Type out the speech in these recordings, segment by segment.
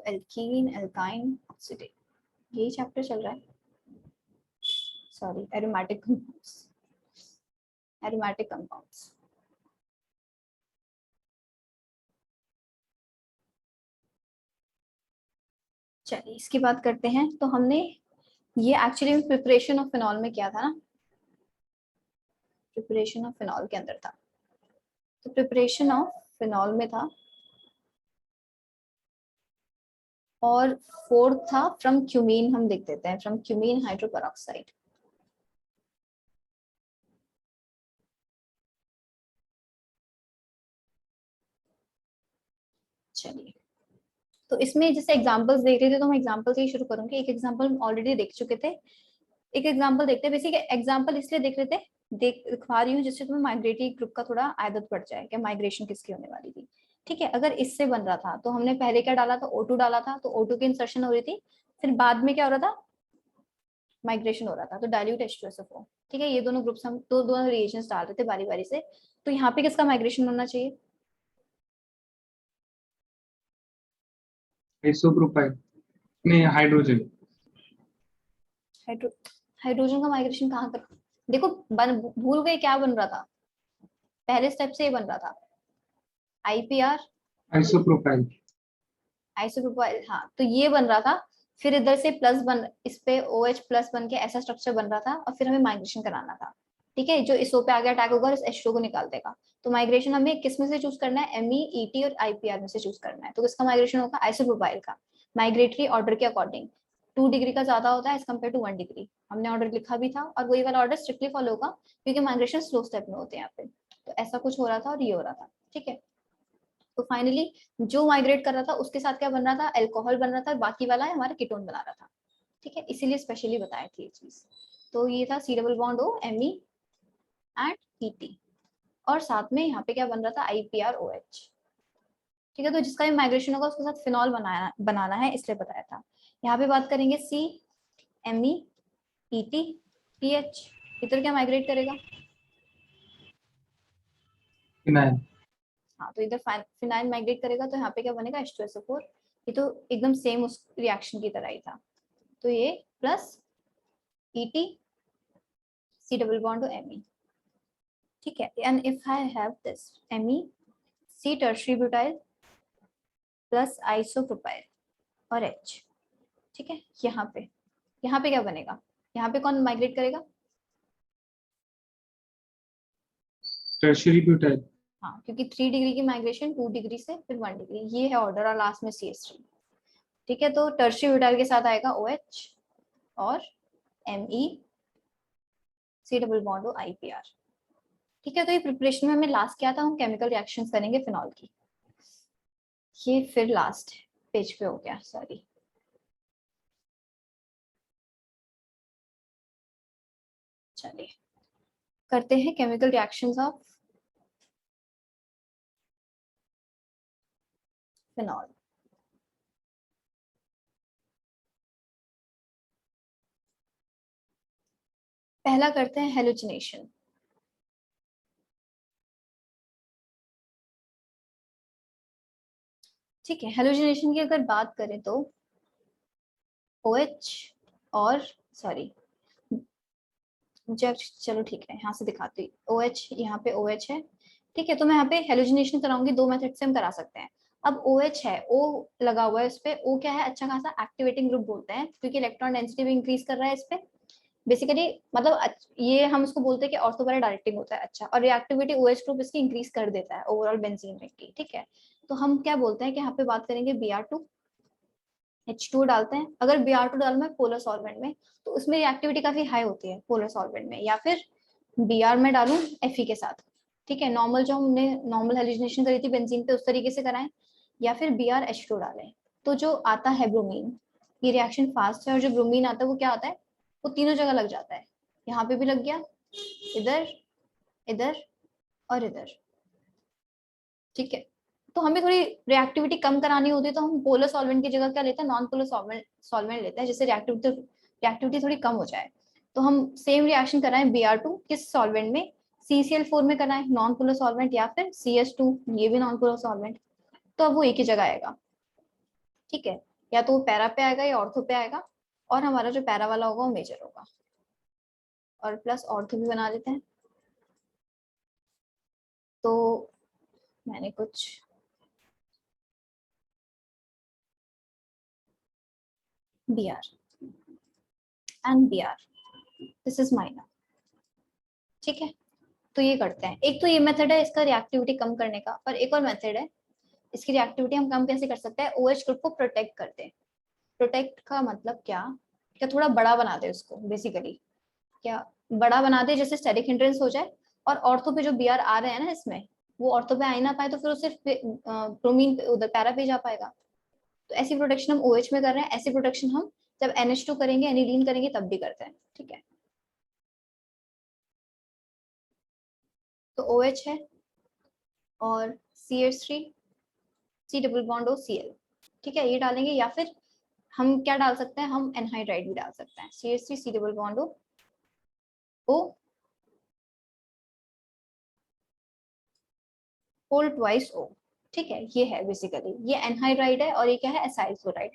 Alkene, alkyne, oxidate, यही chapter चल रहा है। Sorry, aromatic compounds, aromatic compounds. चलिए इसकी बात करते हैं। तो हमने ये एक्चुअली प्रिपरेशन ऑफ फिनॉल में किया था ना, प्रिपरेशन ऑफ फिनॉल के अंदर था। तो प्रिपरेशन ऑफ फिनॉल में था, और फोर्थ था फ्रॉम क्यूमीन। हम देख देते हैं, फ्रॉम क्यूमीन हाइड्रोपेरोक्साइड। चलिए, तो इसमें जैसे एग्जांपल्स देख रहे थे तो मैं एग्जांपल से ही शुरू करूंगी। एक एग्जांपल हम ऑलरेडी देख चुके थे, एक एग्जांपल देखते हैं। बेसिक एग्जांपल इसलिए देख रहे थे, दिखा रही हूँ जिससे तुम्हें माइग्रेटरी ग्रुप का थोड़ा आदत पड़ जाए कि माइग्रेशन किसकी होने वाली थी। ठीक है, अगर इससे बन रहा था तो हमने पहले क्या डाला था, O2 डाला था, तो O2 की इंसर्शन हो रही थी, फिर बाद में क्या हो रहा था, माइग्रेशन हो रहा था, तो डाइल्यूट H2SO4। ठीक है, ये दोनों ग्रुप्स हम दोनों रिएजेंट्स डाल रहे थे बारी बारी से। तो यहाँ पे किसका माइग्रेशन होना चाहिए, आइसोप्रोपाइल नहीं, हाइड्रोजन। हाइड्रोजन का माइग्रेशन कहाँ कर, देखो भूल गए क्या बन रहा था, पहले स्टेप से ये बन रहा था IPR आइसोप्रोपाइल। आइसोप्रोपाइल, हाँ तो ये बन रहा था। फिर इधर से प्लस बन, इस पे OH प्लस बन के ऐसा स्ट्रक्चर बन रहा था, और फिर हमें माइग्रेशन कराना था। ठीक है, जो इस O पे आगे अटैक होगा और इस H2 को निकाल देगा। तो माइग्रेशन हमें किस में से चूज करना है, Me, ET और IPR में से चूज करना है। तो किसका माइग्रेशन होगा, आइसोप्रोपाइल का। माइग्रेटरी ऑर्डर के अकॉर्डिंग 2 डिग्री का ज्यादा होता है एज कम्पेयर टू 1 डिग्री। हमने ऑर्डर लिखा भी था, और वही वाला ऑर्डर स्ट्रिक्टली फॉलो होगा, क्योंकि माइग्रेशन स्लो स्टेप में होते हैं यहाँ पे। तो ऐसा कुछ हो रहा था और ये हो रहा था। ठीक है, तो फाइनली जो माइग्रेट कर रहा था उसके साथ क्या बन रहा था, अल्कोहल बन रहा था, बाकी वाला हमारा कीटोन बना रहा था। ठीक है, इसीलिए स्पेशली बताया थी ये चीज। तो ये था C double bond O, Me and ET, और साथ में यहाँ पे क्या बन रहा था, IPR OH। ठीक है, तो जिसका भी माइग्रेशन होगा उसके साथ फिनॉल बनाना है, इसलिए बताया था। यहाँ पे बात करेंगे C, Me, ET, PH। इधर क्या माइग्रेट करेगा, फिनाइल। हाँ तो इधर फिनाइल माइग्रेट करेगा, तो यहाँ पे क्या बनेगा, H2SO4। ये तो एकदम सेम उस रिएक्शन की तरह ही था। तो ये plus ET, C double bond to Me। ठीक है, and if I have this Me, C tertiary butyl plus isopropyl और H। ठीक है, यहाँ पे क्या बनेगा, यहाँ पे कौन माइग्रेट करेगा, टर्शियरी ब्यूटाइल। हाँ क्योंकि 3 डिग्री की माइग्रेशन 2 डिग्री से फिर 1 डिग्री, ये है ऑर्डर, और लास्ट में CH3। ठीक है, तो टर्शरी ब्यूटाइल के साथ आएगा OH और Me, C double bond to IPR। ठीक है, तो ये प्रिपरेशन में हमने लास्ट किया था, हम केमिकल रिएक्शंस करेंगे फिनॉल की। ये फिर लास्ट पेज पे हो गया, सॉरी। चलिए करते हैं केमिकल रिएक्शंस ऑफ फिनॉल। पहला करते हैं हेलुसिनेशन। ठीक है, हेलुसिनेशन की अगर बात करें तो OH और सॉरी, चलो ठीक है यहाँ से दिखाती हूँ। OH, यहाँ पे OH है। ठीक है, तो मैं यहाँ पे हेलुसिनेशन कराऊंगी, 2 मेथड से हम करा सकते हैं। अब OH है, O लगा हुआ है उस पे, O क्या है, अच्छा खासा एक्टिवेटिंग ग्रुप बोलते हैं, क्योंकि इलेक्ट्रॉन डेंसिटी भी इंक्रीज कर रहा है इस पे। बेसिकली मतलब ये हम उसको बोलते हैं कि ऑर्थोपैरा डायरेक्टिंग होता है। अच्छा, और रिएक्टिविटी OH ग्रुप इसकी इंक्रीज कर देता है ओवरऑल बेंजीन रिंग की। ठीक है, तो हम क्या बोलते हैं कि यहाँ पे बात करेंगे Br2, H2 डालते हैं। अगर Br2 डालना है पोलर सॉल्वेंट में, तो उसमें रिएक्टिविटी काफी हाई होती है पोलर सॉल्वेंट में, या फिर Br में डालूं Fe के साथ। ठीक है, नॉर्मल जो हमने नॉर्मल हेलिसिनेशन करी थी बेंजीन पे उस तरीके से कराएं, या फिर BrH2 डालें। तो जो आता है ब्रोमीन, ये रिएक्शन फास्ट है, और जो ब्रोमीन आता है वो क्या आता है, वो तीनों जगह लग जाता है। यहाँ पे भी लग गया, इधर, इधर और इधर। ठीक है, तो हमें थोड़ी रिएक्टिविटी कम करानी होती है, तो हम पोलर सॉल्वेंट की जगह क्या लेते हैं, नॉन पोलर सॉल्वेंट लेते हैं, जिससे रिएक्टिविटी थोड़ी कम हो जाए। तो हम सेम रिएक्शन कराएं Br2 किस सॉल्वेंट में, CCl4 में कराएं, नॉन पोलर सॉल्वेंट, या फिर CH2, ये भी नॉन पोलर सॉल्वेंट। तो अब वो एक ही जगह आएगा। ठीक है, या तो वो पैरा पे आएगा या ऑर्थो पे आएगा, और हमारा जो पैरा वाला होगा वो मेजर होगा, और प्लस ऑर्थो भी बना लेते हैं। तो मैंने कुछ B R and B R, this is minor, ठीक है। तो ये करते हैं, एक तो ये मेथड है इसका रिएक्टिविटी कम करने का, और एक और मेथड है इसकी रिएक्टिविटी हम कम कैसे कर सकते हैं, OH ग्रुप को प्रोटेक्ट करते हैं। प्रोटेक्ट का मतलब क्या, क्या थोड़ा बड़ा बना दे उसको, बेसिकली क्या बड़ा बना दे जैसे स्टेरिक हिंड्रेंस हो जाए, और ऑर्थो पे जो बी आर आ रहे हैं ना इसमें, वो ऑर्थो पे आ ही ना पाए, तो फिर वो सिर्फ ब्रोमीन पे उधर पैरा पे जा पाएगा। तो ऐसी प्रोटेक्शन हम OH में कर रहे हैं, ऐसी प्रोटेक्शन हम जब NH2 करेंगे, एनिलीन करेंगे तब भी करते हैं, ठीक है। तो OH है और CH3 C double bond O Cl, ठीक है, ये डालेंगे, या फिर हम क्या डाल सकते हैं, हम एनहाइड्राइड भी डाल सकते हैं, CH3 C double bond O whole twice O, ठीक है। ये है बेसिकली, ये एनहाइड्राइड है और ये क्या है, एसाइल क्लोराइड।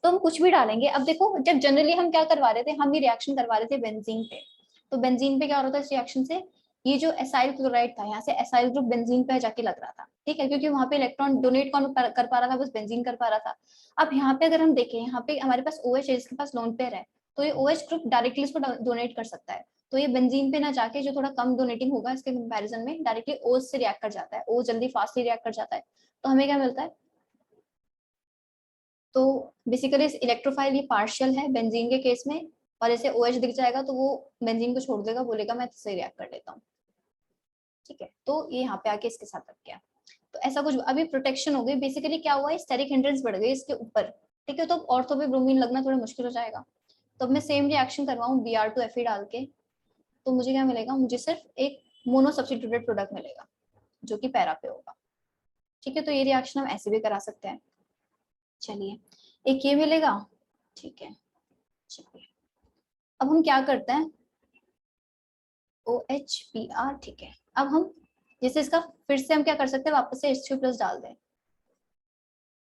तो हम कुछ भी डालेंगे। अब देखो, जब जनरली हम क्या करवा रहे थे, हम ये रिएक्शन करवा रहे थे बेंजीन पे, तो बेंजीन पे क्या हो रहा था इस रिएक्शन से, ये जो एसाइल क्लोराइड था यहाँ से एसाइल ग्रुप बेंजीन पे जाके लग रहा था, ठीक है, क्योंकि वहां पे इलेक्ट्रॉन डोनेट कौन कर पा रहा था, बस बेंजीन कर पा रहा था। अब यहाँ पे अगर हम देखें, यहाँ पे हमारे पास OH है जिसके पास लोन पेयर है, तो ये OH ग्रुप डायरेक्टली इसको डोनेट कर सकता है। तो ये बेंजीन पे ना जाके, जो थोड़ा कम डोनेटिंग होगा इसके कंपैरिजन में, डायरेक्टली O से रिएक्ट कर जाता है, O जल्दी फास्टली रिएक्ट कर जाता है। तो हमें क्या मिलता है, तो बेसिकली इलेक्ट्रोफाइल ये पार्शियल है बेंजीन के केस में, और ऐसे OH दिख जाएगा तो वो बेंजीन को छोड़ देगा, बोलेगा मैं इससे रिएक्ट कर लेता हूँ, ठीक है। तो ये यहाँ पे आके इसके साथ लग गया। तो ऐसा कुछ, अभी प्रोटेक्शन हो गई, बेसिकली क्या हुआ, स्टेरिक हिंड्रेंस बढ़ गई इसके ऊपर, ठीक है। तो ऑर्थो पे ब्रोमीन लगना थोड़ा मुश्किल हो जाएगा। तो अब मैं सेम रिएक्शन करवाऊँ Br2Fe डाल के, तो मुझे क्या मिलेगा, मुझे सिर्फ एक मोनो सब्स्टिट्यूटेड प्रोडक्ट मिलेगा जो कि पैरा पे होगा, ठीक है। तो ये रिएक्शन हम ऐसे भी करा सकते हैं। चलिए, एक ये मिलेगा, ठीक है। चलिए, अब हम क्या करते हैं, OHBr, ठीक है। अब हम जैसे इसका फिर से हम क्या कर सकते हैं, वापस से H3+ डाल दें।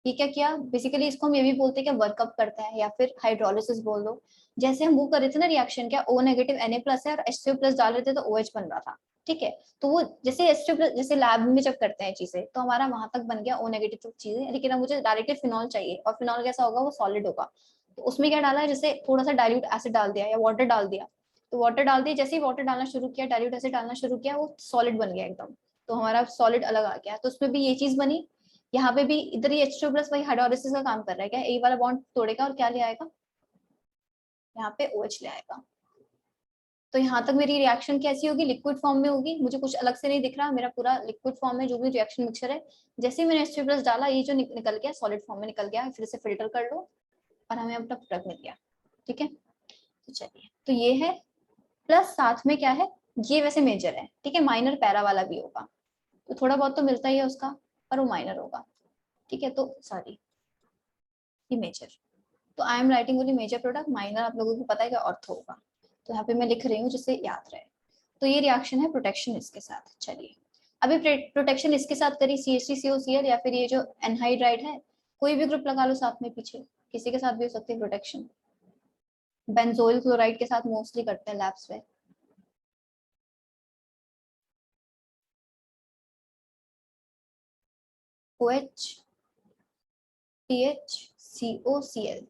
ये क्या किया, बेसिकली इसको हम ये भी बोलते हैं कि वर्कअप करते हैं, या फिर हाइड्रोलिसिस बोल दो। जैसे हम वो कर रहे थे ना रिएक्शन, क्या O नेगेटिव Na+ है और H3+ डाल रहे थे तो OH बन रहा था, ठीक है। तो वो जैसे H3+, जैसे लैब में जब करते हैं चीजें, तो हमारा वहां तक बन गया O नेगेटिव चीजें, लेकिन अब मुझे डायरेक्टली फिनॉल चाहिए, और फिनॉल कैसा होगा, वो सॉलिड होगा। तो उसमें क्या डाला है, जैसे थोड़ा सा डाइल्यूट एसिड डाल दिया या वाटर डाल दिया। तो वाटर डाल दिया, जैसे ही वाटर डालना शुरू किया, डाइल्यूट एसिड डालना शुरू किया, वो सॉलिड बन गया एकदम। तो हमारा सॉलिड अलग आ गया। तो उसमें भी ये चीज बनी, यहाँ पे भी इधर ये H2+ वही हाइड्रोलिसिस का काम कर रहा है, क्या ए वाला बॉन्ड तोड़ेगा और क्या ले आएगा, यहाँ पे OH ले आएगा। तो यहाँ तक मेरी रिएक्शन कैसी होगी, लिक्विड फॉर्म में होगी, मुझे कुछ अलग से नहीं दिख रहा, मेरा पूरा लिक्विड फॉर्म में जो भी रिएक्शन मिक्सचर है। जैसे ही मैंने H2+ डाला, ये जो निकल गया सॉलिड फॉर्म में निकल गया, फिर से फिल्टर कर लो और हमें अपना प्रोडक्ट मिल गया, ठीक है। तो चलिए, तो ये है, प्लस साथ में क्या है, ये वैसे मेजर है, ठीक है, माइनर पैरा वाला भी होगा, तो थोड़ा बहुत तो मिलता ही है उसका, पर वो माइनर होगा, ठीक है। तो सॉरी, ये मेजर, तो I am writing only major product, minor आप लोगों को पता है कि अर्थ होगा, तो यहाँ पे मैं लिख रही हूँ जिससे याद रहे। तो ये रिएक्शन है प्रोटेक्शन इसके साथ। चलिए, अभी प्रोटेक्शन इसके साथ करी CH3COCl, या फिर ये जो एनहाइड्राइड है, कोई भी ग्रुप लगा लो साथ में पीछे, किसी के साथ भी हो सकती है प्रोटेक्शन। बेंजोइल क्लोराइड के साथ मोस्टली करते हैं लैब्स में। OH PHCOCl,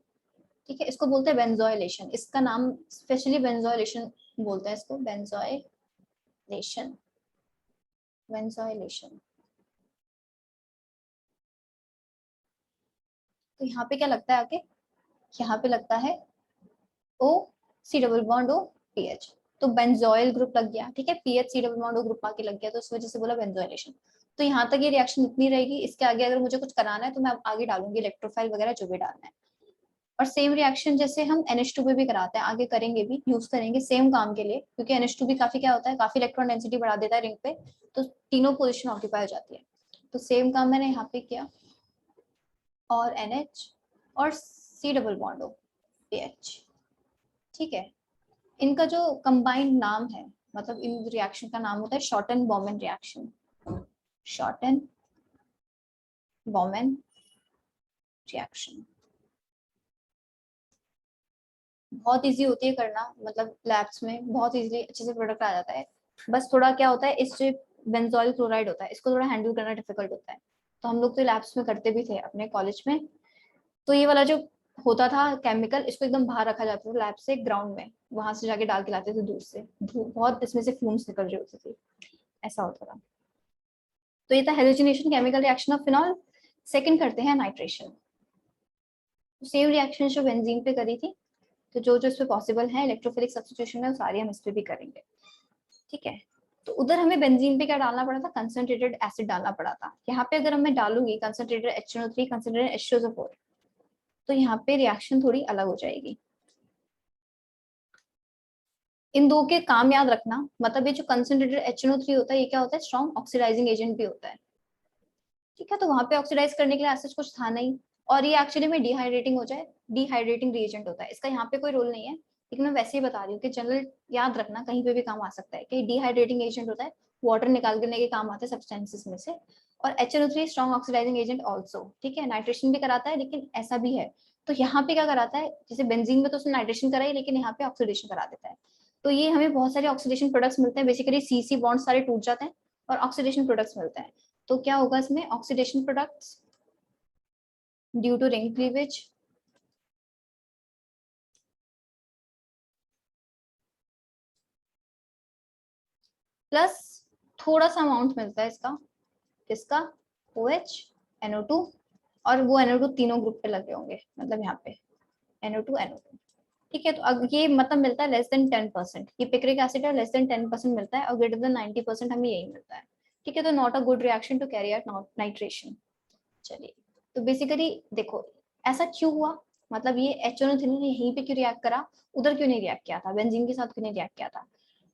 ठीक है, इसको बोलते हैं बेंजोइलेशन, इसका नाम स्पेशली बेंजोइलेशन बोलते हैं इसको, बेंजोइलेशन, बेंजोइलेशन। तो यहाँ पे क्या लगता है आगे, यहाँ पे लगता है O C double bond O PH, तो बेंजोइल ग्रुप लग गया, ठीक है, PH C double bond O group आके लग गया, तो इस वजह से बोला बेंजोइलेशन। तो यहाँ तक ये रिएक्शन इतनी रहेगी, इसके आगे अगर मुझे कुछ कराना है तो मैं आगे डालूंगी इलेक्ट्रोफाइल वगैरह जो भी डालना है। और सेम रिएक्शन जैसे हम NH2 पे भी कराते हैं, आगे करेंगे भी, यूज करेंगे सेम काम के लिए, क्योंकि NH2 भी काफी क्या होता है, काफी इलेक्ट्रॉन डेंसिटी बढ़ा देता है रिंग पे, तो तीनों पोजीशन ऑक्यूपाई हो जाती है। तो सेम काम मैंने यहाँ पे किया, और NH और C double bond O PH, ठीक है। इनका जो कंबाइंड नाम है, मतलब इन रिएक्शन का नाम होता है shorten Bowman reaction, shorten Bowman reaction, बहुत इजी होती है करना, मतलब लैब्स में बहुत इजीली अच्छे से प्रोडक्ट आ जाता है। बस थोड़ा क्या होता है, इस जो बेंजोइल क्लोराइड होता है इसको थोड़ा हैंडल करना डिफिकल्ट होता है। तो हम लोग तो लैब्स में करते भी थे अपने कॉलेज में। तो ये वाला जो होता था केमिकल, इसको एकदम बाहर रखा जाता था लैब से ग्राउंड में, वहां से जाके डाल के लाते थे दूर से, बहुत इसमें से फ्यूम्स निकल रही होती थी, ऐसा होता था। तो ये था halogenation, chemical reaction of phenol. Second करते हैं नाइट्रेशन। सेम रिएक्शन जो बेंजीन पे करी थी, तो जो जो इस पे पॉसिबल है इलेक्ट्रोफिलिक सब्स्टिट्यूशन में, वो सारी हम इस पे भी करेंगे। ठीक है, तो उधर हमें बेंजीन पे क्या डालना पड़ा था, कंसंट्रेटेड एसिड डालना पड़ा था। यहाँ पे अगर मैं डालूंगी कंसंट्रेटेड HNO3 कंसंट्रेटेड H2SO4, तो यहाँ पे रिएक्शन थोड़ी अलग हो जाएगी। इन दो के काम याद रखना, मतलब ये जो कंसंट्रेटेड HNO3 होता है ये क्या होता है, स्ट्रॉन्ग ऑक्सीडाइजिंग एजेंट भी होता है। ठीक है, तो वहां पे ऑक्सीडाइज करने के लिए ऐसा कुछ था नहीं, और ये एक्चुअली में डिहाइड्रेटिंग हो जाए, डिहाइड्रेटिंग रिएजेंट होता है, इसका यहाँ पे कोई रोल नहीं है, लेकिन मैं वैसे ही बता रही हूँ कि जनरल याद रखना, कहीं पे भी काम आ सकता है कि डिहाइड्रेटिंग एजेंट होता है, वाटर निकालने के काम आते हैं सब्सटेंसेस में से। और HNO3 strong oxidising agent also, ठीक है, नाइट्रेशन भी कराता है, लेकिन ऐसा भी है। तो यहाँ पे क्या कराता है, जैसे बेंजीन में तो उसने नाइट्रेशन कराई, लेकिन यहाँ पे ऑक्सीडेशन करा देता है। तो ये हमें बहुत सारे ऑक्सीडेशन प्रोडक्ट्स मिलते हैं, बेसिकली CC बॉन्ड सारे टूट जाते हैं और ऑक्सीडेशन प्रोडक्ट्स मिलते हैं। तो क्या होगा इसमें, oxidation products due to ring cleavage, plus थोड़ा सा अमाउंट मिलता है इसका, किसका, OH, NO2, और वो NO2 तीनों ग्रुप पे लगे होंगे, मतलब यहाँ पे NO2 NO2। ठीक है, तो अब ये मतलब मिलता है लेस देन 10%, ये पिक्रिक एसिड है, लेस देन 10% मिलता है, और ग्रेटर देन 90% हमें यही मिलता है। ठीक है, तो not a good reaction to carry out nitration. चलिए, तो बेसिकली देखो ऐसा क्यों हुआ, मतलब ये HNO3 ने यहीं पे क्यों रिएक्ट करा, उधर क्यों नहीं रिएक्ट किया था, बेंजीन के साथ क्यों नहीं रिएक्ट किया था।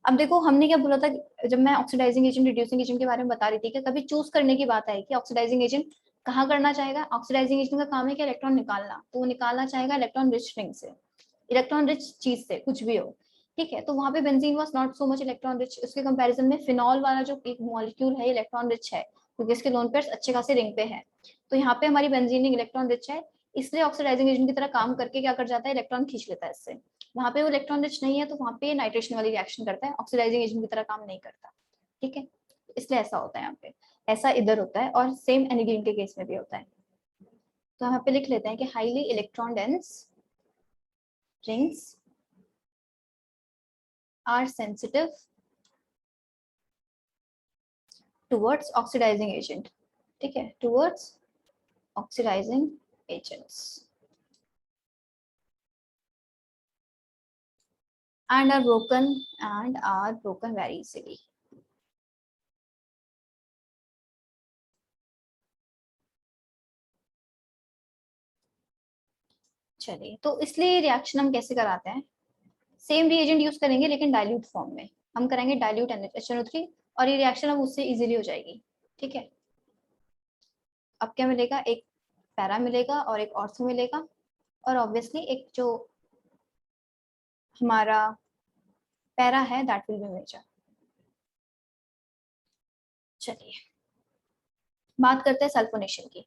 अब देखो हमने क्या बोला था, जब मैं ऑक्सीडाइजिंग एजेंट रिड्यूसिंग एजेंट के बारे में बता रही थी कि कभी चूज करने की बात आई कि ऑक्सीडाइजिंग एजेंट कहाँ करना चाहेगा। ऑक्सीडाइजिंग एजेंट का काम है कि इलेक्ट्रॉन निकालना, तो वो निकालना चाहेगा इलेक्ट्रॉन रिच रिंग से, इलेक्ट्रॉन रिच चीज से, कुछ भी हो। ठीक है, तो वहां पे benzene was not so much electron rich, उसके कंपैरिजन में फिनॉल वाला जो एक मॉलिक्यूल है इलेक्ट्रॉन रिच है, क्योंकि इसके लोन पेयर्स अच्छे खासे रिंग पे है। तो यहाँ पे हमारी बेंजीन इलेक्ट्रॉन रिच है, इसलिए ऑक्सीडाइजिंग एजेंट की तरह काम करके क्या कर जाता है, इलेक्ट्रॉन खींच लेता है इससे। वहां पे वो इलेक्ट्रॉन रिच नहीं है, तो वहां पे नाइट्रेशन वाली रिएक्शन करता है, ऑक्सीडाइजिंग एजेंट की तरह काम नहीं करता। ठीक है, इसलिए ऐसा होता है यहाँ पे, ऐसा इधर होता है, और सेम एनिलीन के केस में भी होता है। तो यहाँ पे लिख लेते हैं कि highly electron dense rings are sensitive towards oxidizing agent. ठीक है, towards oxidizing agents and are broken very easily. चलिए, तो इसलिए रिएक्शन हम कैसे कराते हैं, सेम रिएजेंट यूज करेंगे लेकिन डाइल्यूट फॉर्म में, हम करेंगे डाइल्यूट HNO3, और ये रिएक्शन अब उससे इजीली हो जाएगी। ठीक है, अब क्या मिलेगा, एक पैरा मिलेगा और एक ऑर्थो मिलेगा, और ऑब्वियसली एक जो हमारा पैरा है दैट विल बी मेजर। चलिए, बात करते हैं सल्फोनेशन की।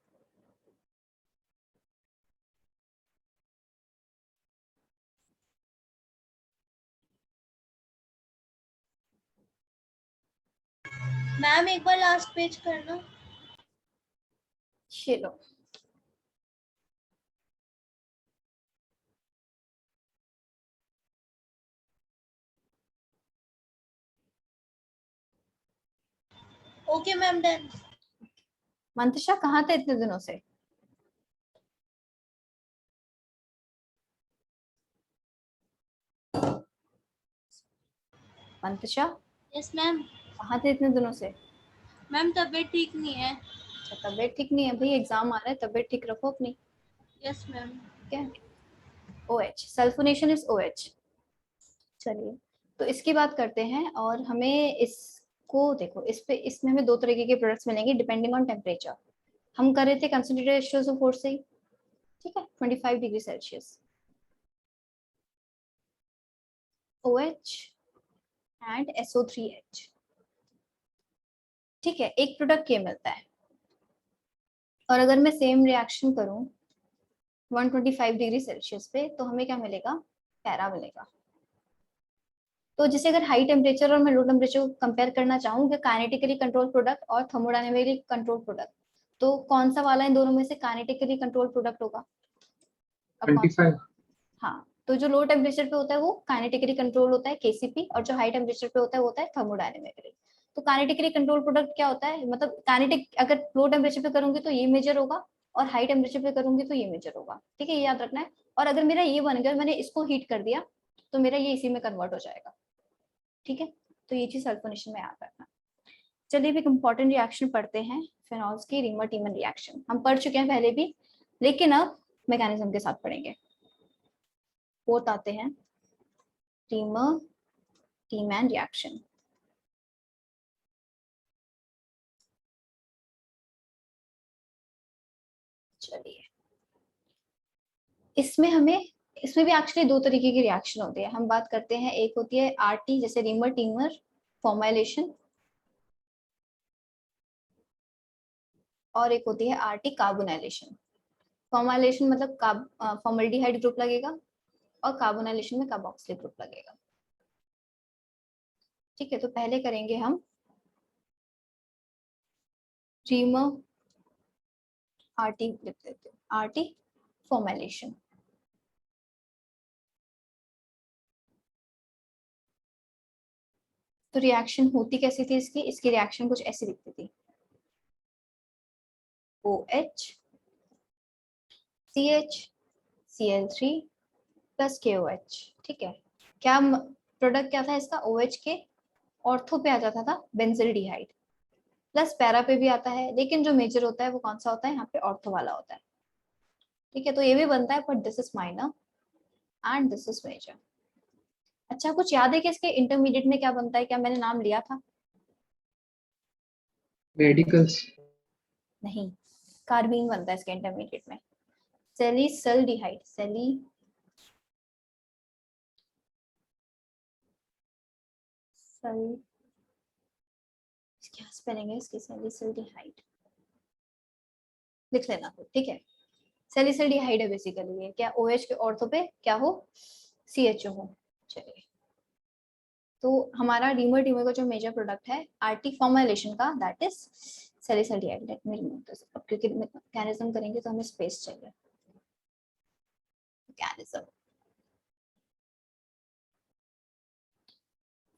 मैम एक बार लास्ट पेज करना। चलो, ओके मैम, डन। मंतशा कहाँ थे इतने दिनों से, मंतशा यस मैम। कहाँ थे इतने दिनों से। मैम तबीयत ठीक नहीं है। अच्छा, तबीयत ठीक नहीं है भाई, एग्जाम आ रहा है, तबीयत ठीक रखो अपनी। Yes ma'am. ठीक है, OH सल्फोनेशन इज OH। चलिए, तो इसकी बात करते हैं, और हमें इसको देखो, इस पे इसमें हमें दो तरीके के प्रोडक्ट्स मिलेंगे डिपेंडिंग ऑन टेम्परेचर। हम कर रहे थे कंसंट्रेटेड H2SO4 से ही, ठीक है, 25 degree Celsius, OH and SO3H। ठीक है, एक प्रोडक्ट ये मिलता है, और अगर मैं सेम रिएक्शन करूं 125 डिग्री सेल्सियस पे, तो हमें क्या मिलेगा, पैरा मिलेगा। तो जैसे अगर हाई टेम्परेचर और मैं लो टेम्परेचर को कंपेयर करना चाहूँ कि काइनेटिकली कंट्रोल प्रोडक्ट और थर्मोडायनेमिकली कंट्रोल प्रोडक्ट, तो कौन सा वाला इन दोनों में से काइनेटिकली कंट्रोल प्रोडक्ट होगा? अब कौन? 25। हाँ, तो जो लो टेम्परेचर पे होता है वो काइनेटिकली कंट्रोल होता है केसीपी, और जो हाई टेम्परेचर पे होता है वो होता है थर्मोडायनेमिकली। तो काइनेटिकली कंट्रोल प्रोडक्ट क्या होता है, मतलब काइनेटिक अगर लो टेम्परेचर पे करूंगी तो ये मेजर होगा, और हाई टेम्परेचर पे करूंगी तो ये मेजर होगा। ठीक है, ये याद रखना है। और अगर मेरा ये बन गया और मैंने इसको हीट कर दिया तो मेरा ये इसी में कन्वर्ट हो जाएगा। ठीक है, तो ये चीज सल्फोनेशन में याद रखना। चलिए एक इंपॉर्टेंट रिएक्शन पढ़ते हैं, फिनॉल्स की रीमर टीमन रिएक्शन। हम पढ़ चुके हैं पहले भी, लेकिन अब मैकेनिज्म के साथ पढ़ेंगे। फोर्थ आते हैं रीमर टीमन रिएक्शन। चलिए इसमें भी एक्चुअली दो तरीके की रिएक्शन होती है। हम बात करते हैं, एक होती है आरटी जैसे रीमर टीमर फॉर्माइलेशन, और एक होती है आरटी कार्बोनाइलेशन। फॉर्माइलेशन मतलब फॉर्मल्डिहाइड ग्रुप लगेगा, और कार्बोनाइलेशन में कार्बोक्सिलिक ग्रुप लगेगा। ठीक है, तो पहले करेंगे हम रीमर आरटी लिख देते हैं, आरटी फॉर्माइलेशन। तो रिएक्शन होती कैसी थी इसकी रिएक्शन कुछ ऐसी दिखती थी, OH CH Cl3 plus KOH। ठीक है, क्या प्रोडक्ट क्या था इसका, OH के ऑर्थो पे आ जाता था बेंजिल्डिहाइड, प्लस पैरा पे भी आता है, लेकिन जो मेजर होता है वो कौन सा होता है, यहाँ पे ऑर्थो वाला होता है। ठीक है, तो ये भी बनता है, but this is minor and this is major. अच्छा, कुछ याद है कि इसके इंटरमीडिएट में क्या बनता है, क्या मैंने नाम लिया था? रेडिकल्स। नहीं, कार्बीन बनता है इसके इंटरमीडिएट में, सैलिसल्डिहाइड। क्या स्पेलिंग है इसकी, सैलिसल्डिहाइड लिख लेना फिर। ठीक है, सैलिसल्डिहाइड है बेसिकली ये, क्या OH के ऑर्थो पे क्या हो, CHO हो। चलिए, तो हमारा रीमर टीमर का जो मेजर प्रोडक्ट है आरटी फॉर्मुलेशन का, that is salicylaldehyde. Let me remove this, अब क्योंकि मैकेनिज्म करेंगे तो हमें स्पेस चाहिए। मैकेनिज्म,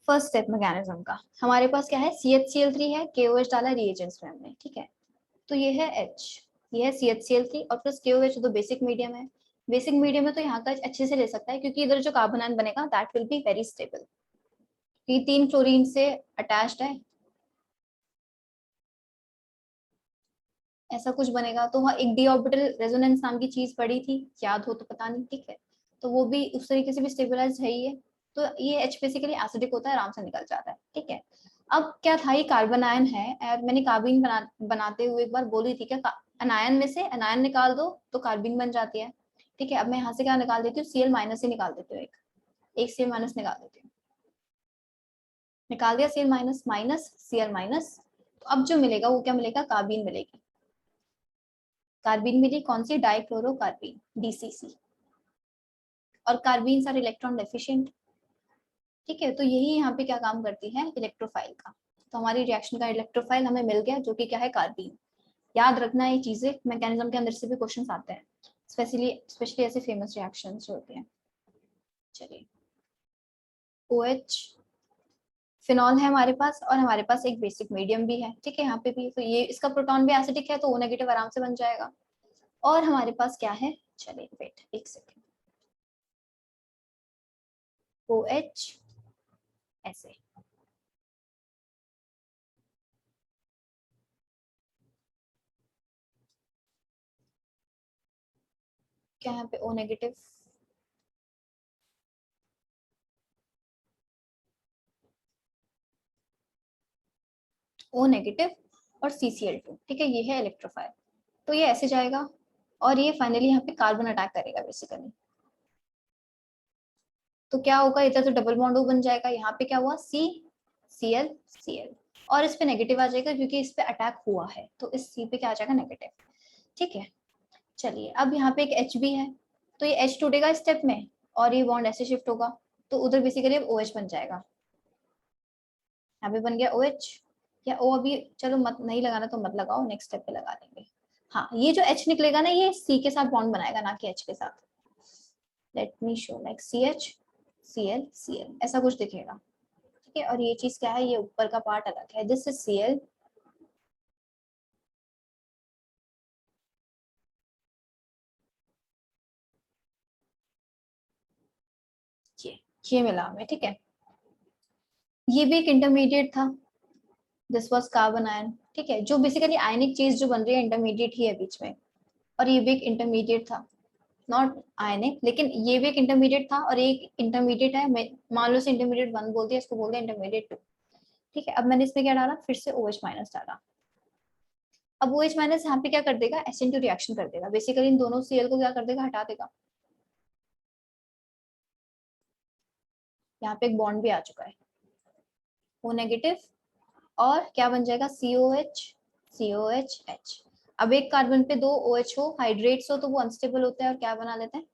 फर्स्ट स्टेप मैकेनिज्म का, हमारे पास क्या है, CHCl3 है, KOH डाला रिएजेंट्स में हमने। ठीक है, तो ये है H, ये है CHCl3 और प्लस KOH, तो बेसिक मीडियम है। बेसिक मीडियम है तो यहाँ का अच्छे से ले सकता है, क्योंकि इधर जो कार्बन आयन बनेगा that will be very stable. ये 3 क्लोरीन से अटैच्ड है, ऐसा कुछ बनेगा। तो हाँ, एक डी ऑर्बिटल रेजोनेंस नाम की चीज पड़ी थी, याद हो तो पता नहीं। ठीक है, तो वो भी उस तरीके से भी स्टेबलाइज है ही है। तो ये H बेसिकली एसिडिक होता है, आराम से निकल जाता है। ठीक है, अब क्या था, ये कार्बन आयन है, और मैंने कार्बिन बनाते हुए एक बार बोली थी, क्या अनायन में से अनायन निकाल दो तो कार्बिन बन जाती है। ठीक है, अब मैं यहाँ से क्या निकाल देती हूँ, Cl माइनस ही निकाल देती हूँ, एक Cl माइनस निकाल देती हूँ। निकाल दिया Cl minus, minus Cl minus, तो अब जो मिलेगा वो क्या मिलेगा, कार्बिन मिलेगी। कार्बिन मिली कौन सी, डाइक्लोरोकार्बिन, DCC, और कार्बिन आर इलेक्ट्रॉन डेफिशिएंट। ठीक है, तो यही यहाँ पे क्या काम करती है, इलेक्ट्रोफाइल का। तो हमारी रिएक्शन का इलेक्ट्रोफाइल हमें मिल गया, जो कि क्या है, कार्बिन। याद रखना ये चीजें, मैकेनिज्म के अंदर से भी क्वेश्चंस आते हैं, स्पेशली ऐसे फेमस रिएक्शंस जो होते हैं। चलिए, OH फिनॉल है हमारे पास, और हमारे पास एक बेसिक मीडियम भी है। ठीक है, यहाँ पे भी, तो ये इसका प्रोटॉन भी एसिडिक है, तो O नेगेटिव आराम से बन जाएगा। और हमारे पास क्या है, चलिए वेट एक सेकेंड, OH ऐसे, क्या यहाँ पे O नेगेटिव, O नेगेटिव और CCl2। ठीक है, ये है इलेक्ट्रोफाइल, तो ये ऐसे जाएगा, और ये फाइनली यहाँ पे कार्बन अटैक करेगा बेसिकली। तो क्या होगा, इधर तो डबल बॉन्ड O बन जाएगा, यहाँ पे क्या हुआ, CCl, और इस पे नेगेटिव आ जाएगा क्योंकि इस पे अटैक हुआ है, तो इस C पे क्या आ जाएगा, नेगेटिव। ठीक है, चलिए अब यहाँ पे एक H भी है, तो ये H टूटेगा स्टेप में, और ये बॉन्ड ऐसे शिफ्ट होगा तो उधर बेसिकली अब OH बन जाएगा। यहाँ पे बन गया OH, या O अभी चलो मत नहीं लगाना तो मत लगाओ, नेक्स्ट स्टेप पे लगा देंगे। हाँ, ये जो H निकलेगा ना ये C के साथ बॉन्ड बनाएगा, ना कि H के साथ। Let me show like CH Cl Cl ऐसा कुछ दिखेगा, ठीक है। और ये चीज क्या है, ये ऊपर का पार्ट अलग है, दिस इज Cl, ये मिला हमें, ठीक है। ये भी एक इंटरमीडिएट था, दिस वाज कार्बन आयन, ठीक है। जो बेसिकली आयनिक चीज जो बन रही है इंटरमीडिएट ही है बीच में, और ये भी एक इंटरमीडिएट था, नॉट आयनिक, लेकिन ये भी एक इंटरमीडिएट था और एक इंटरमीडिएट है। मान लो इसे इंटरमीडिएट 1 बोल दिया, इसको बोल दिया इंटरमीडिएट 2, ठीक है। अब मैंने इसमें क्या डाला, फिर से OH माइनस डाला। अब OH माइनस यहाँ पे क्या कर देगा, SN2 रिएक्शन कर देगा, बेसिकली इन दोनों Cl को क्या कर देगा, हटा देगा। यहाँ पे एक बॉन्ड भी आ चुका है, O नेगेटिव, और क्या बन जाएगा, COH COH H। अब एक कार्बन पे 2 OH हो, हाइड्रेट्स हो, तो वो अनस्टेबल होता है और क्या बना लेते हैं,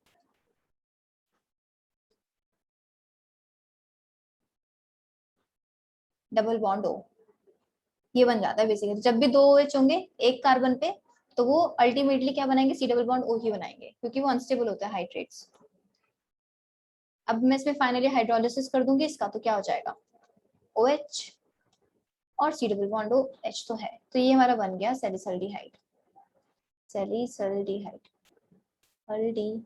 डबल बॉन्ड O, ये बन जाता है बेसिकली। जब भी 2 OH होंगे एक कार्बन पे तो वो अल्टीमेटली क्या बनाएंगे, C डबल बॉन्ड O ही बनाएंगे, क्योंकि वो अनस्टेबल होता है हाइड्रेट्स। अब मैं इसमें फाइनली हाइड्रोलिसिस कर दूंगी इसका, तो क्या हो जाएगा, OH और C double bond O H तो है, तो ये हमारा बन गया सैलिसल्डिहाइड, सैलिसल्डिहाइड, हल्दी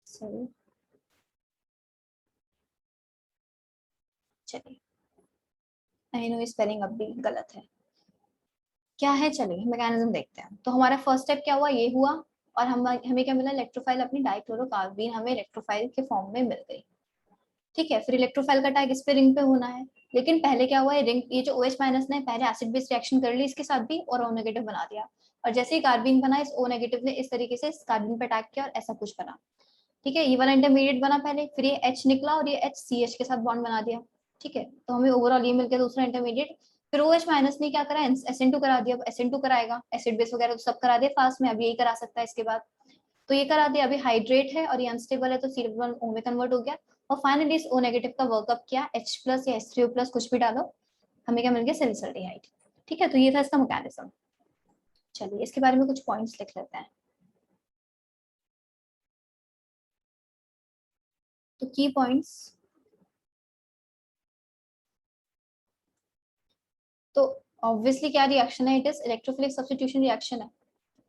सॉरी, चलिए आई नो स्पेलिंग अब भी गलत है, क्या है, चलिए मैकेनिज्म देखते हैं। तो हमारा फर्स्ट स्टेप क्या हुआ, ये हुआ, और हमें क्या मिला, इलेक्ट्रोफाइल अपनी डाइक्लोरोकार्बीन हमें इलेक्ट्रोफाइल के फॉर्म में मिल गई, ठीक है। फिर इलेक्ट्रोफाइल का टैग इस पे रिंग पे होना है, लेकिन पहले क्या हुआ है, रिंग ये जो OH माइनस ने पहले एसिड बेस रिएक्शन कर ली इसके साथ भी और O नेगेटिव बना दिया, और जैसे ही कार्बीन बना इस O नेगेटिव ने इस तरीके से इस कार्बन पे अटैक किया और ऐसा कुछ बना, ठीक है। ये वाला इंटरमीडिएट बना पहले, फिर ये H निकला और ये H CH के साथ बॉन्ड बना दिया, ठीक है। तो हमें ओवरऑल ये मिल गया दूसरा इंटरमीडिएट। फिर OH माइनस ने क्या करा, SN2 करा दिया, अब SN2 कराएगा, एसिड बेस वगैरह तो सब करा दिया फास्ट में, अब यही करा सकता है इसके बाद, तो ये करा दिया। अभी हाइड्रेट है और ये अनस्टेबल है तो C1O में कन्वर्ट हो गया, और फाइनली इस O नेगेटिव का वर्कअप किया, H प्लस या H3O प्लस कुछ भी डालो, हमें क्या मिल गया, सैलिसल्डिहाइड, ठीक है। तो ये था इसका मैकेनिज्म। चलिए इसके बारे में कुछ पॉइंट्स लिख लेते हैं। तो की पॉइंट्स, तो ऑब्वियसली क्या रिएक्शन है, it is electrophilic substitution reaction है,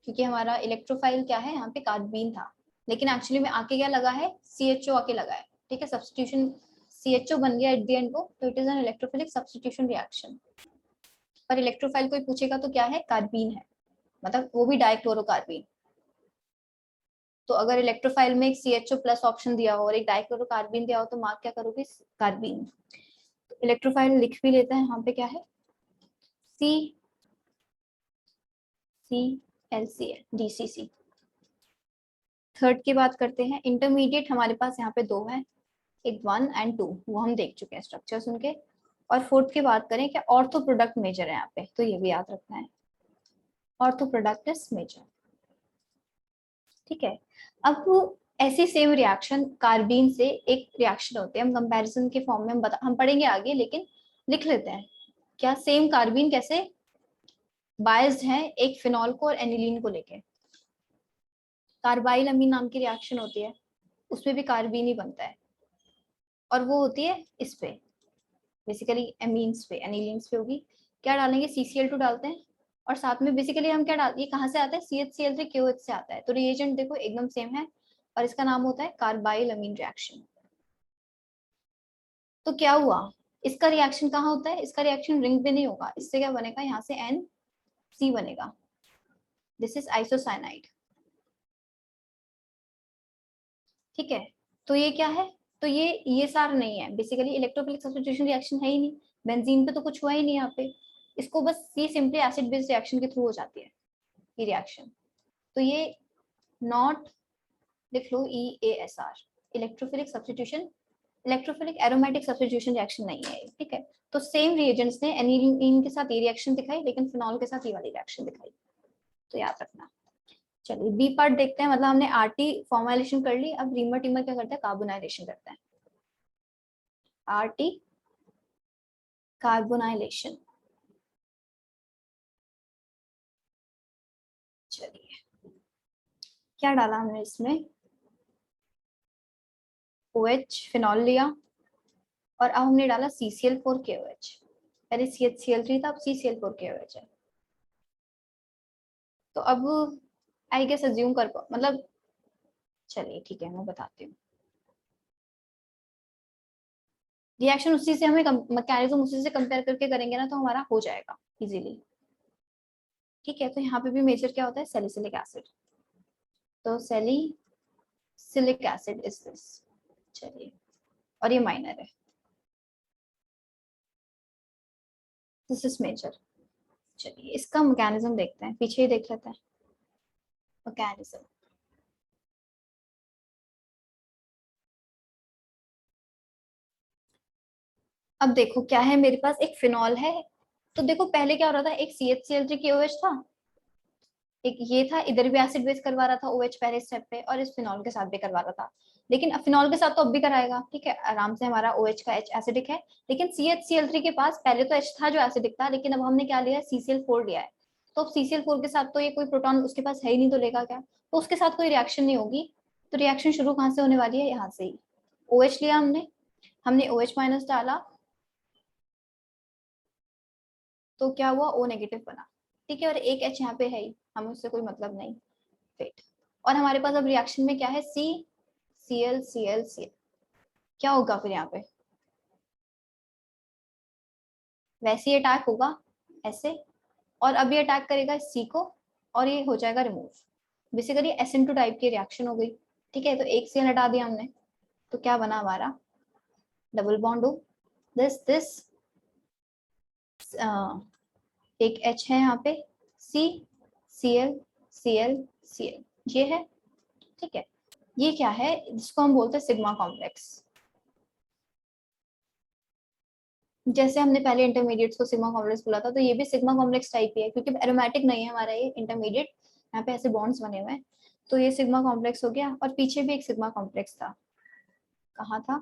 क्योंकि हमारा इलेक्ट्रोफाइल क्या है, यहाँ पे कार्बीन था, लेकिन एक्चुअली में आके क्या लगा है, CHO आके लगा है, ठीक है। सब्स्टिट्यूशन CHO बन गया एट द एंड को, तो it is an electrophilic substitution reaction. पर इलेक्ट्रोफाइल कोई पूछेगा तो क्या है, कार्बीन है, मतलब वो भी डाइक्लोरोकार्बीन। तो अगर इलेक्ट्रोफाइल में एक CHO प्लस ऑप्शन दिया हो और एक डाइक्लोरोकार्बीन दिया हो तो मार्क क्या करोगे, कार्बीन। तो इलेक्ट्रोफाइल लिख भी लेते हैं, यहाँ पे क्या है, CClCl DCC। थर्ड की बात करते हैं, इंटरमीडिएट हमारे पास यहाँ पे 2 है, एक 1 एंड 2, वो हम देख चुके हैं स्ट्रक्चर्स उनके। और फोर्थ की बात करें, क्या ऑर्थो प्रोडक्ट मेजर है यहाँ पे, तो ये भी याद रखना है, ऑर्थो प्रोडक्ट इज मेजर, ठीक है। अब ऐसी सेम रिएक्शन कार्बीन से एक रिएक्शन होते हैं, हम कंपैरिजन के फॉर्म में हम पढ़ेंगे आगे, लेकिन लिख लेते हैं क्या, सेम कार्बीन कैसे बायस्ड है एक फिनॉल को और एनिलीन को लेके। कार्बाइल अमीन नाम की रिएक्शन होती है, उसमें भी कार्बीन ही बनता है, और वो होती है इस पे बेसिकली एमीन्स पे, एनिलीन्स पे होगी। क्या डालेंगे, CCl2 डालते हैं, और साथ में बेसिकली हम क्या डालते हैं, ये कहाँ से आता है, CHCl3COH से आता है, तो रिएजेंट देखो एकदम सेम है, और इसका नाम होता है कार्बाइल अमीन रिएक्शन। तो क्या हुआ, इसका रिएक्शन कहाँ होता है, इसका रिएक्शन रिंग पे नहीं होगा, इससे क्या बनेगा, यहाँ से NC बनेगा, दिस इज आइसोसाइनाइड, ठीक है। तो ये क्या है, तो ये सार नहीं है, बेसिकली इलेक्ट्रोफिलिक सब्स्टिट्यूशन रिएक्शन है ही नहीं, बेंजीन पे तो कुछ हुआ ही नहीं यहाँ पे, इसको बस ये सिंपली एसिड बेस्ड रिएक्शन के थ्रू हो जाती है ये रिएक्शन। तो ये नॉट, लिख लो EASR, electrophilic substitution, electrophilic aromatic substitution reaction नहीं है, ठीक है। तो सेम रिएजेंट्स ने एनिलीन के साथ ये रिएक्शन दिखाई, लेकिन फिनॉल के साथ ये वाली रिएक्शन दिखाई, तो याद रखना। चलिए बी पार्ट देखते हैं, मतलब हमने आरटी फॉर्मुलेशन कर ली, अब रीमर टीमर क्या करता है, कार्बोनाइलेशन करता है। RT carbonylation. चलिए क्या डाला हमने इसमें, OH फिनॉल लिया, और अब हमने डाला CCl4KOH। पहले CH3 था, अब CCl4KOH है। तो अब आई गेस अज्यूम कर मतलब, चलिए ठीक है मैं बताती हूँ। रिएक्शन उसी से हमें मैकेनिज्म उसी से कंपेयर करके करेंगे ना, तो हमारा हो जाएगा इजीली। ठीक है, तो यहाँ पे भी मेजर क्या होता है, सैलिसिलिक एसिड। तो सैलिसिलिक एसिड इज दिस। चलिए, और ये माइनर है, दिस इज मेजर। चलिए इसका मैकेनिज्म देखते हैं, पीछे ही देख लेते हैं मैकेनिज्म। अब देखो क्या है, मेरे पास एक फिनॉल है, तो देखो पहले क्या हो रहा था, एक CHCl3KOH था, एक ये था, इधर भी एसिड बेस करवा रहा था OH पहले स्टेप पे, और इस फिनॉल के साथ भी करवा रहा था। लेकिन अब फिनॉल के साथ तो अब भी कराएगा, ठीक है आराम से, हमारा OH का H एसिडिक है। लेकिन CHCl3 के पास पहले तो H था जो एसिडिक था, लेकिन अब हमने क्या लिया, CCl4 लिया है। तो अब CCl4 के साथ तो ये कोई प्रोटॉन उसके पास है ही नहीं, तो लेगा क्या, तो उसके साथ कोई रिएक्शन नहीं होगी। तो रिएक्शन शुरू कहाँ से होने वाली है, यहाँ से ही। OH लिया हमने OH माइनस डाला, तो क्या हुआ, O नेगेटिव बना। ठीक है, और एक H यहाँ पे है ही, हमें उससे कोई मतलब नहीं, वेट। और हमारे पास अब रिएक्शन में क्या है, CCl क्या होगा फिर यहाँ पे, वैसे ही अटैक होगा ऐसे, और अब ये अटैक करेगा C को, और ये हो जाएगा रिमूव। बेसिकली SN2 टाइप की रिएक्शन हो गई। ठीक है, तो एक Cl हटा दिया हमने, तो क्या बना हमारा, डबल बॉन्ड हो, दिस एक H है यहाँ पे, CCl ये है। ठीक है, ये क्या है, जिसको हम बोलते हैं सिग्मा कॉम्प्लेक्स। जैसे हमने पहले इंटरमीडिएट्स को सिग्मा कॉम्प्लेक्स बोला था, तो ये भी सिग्मा कॉम्प्लेक्स टाइप ही है, क्योंकि एरोमेटिक नहीं है हमारा ये इंटरमीडिएट, यहाँ पे ऐसे बॉन्ड्स बने हुए हैं, तो ये सिग्मा कॉम्प्लेक्स हो गया। और पीछे भी एक सिग्मा कॉम्प्लेक्स था, कहाँ था,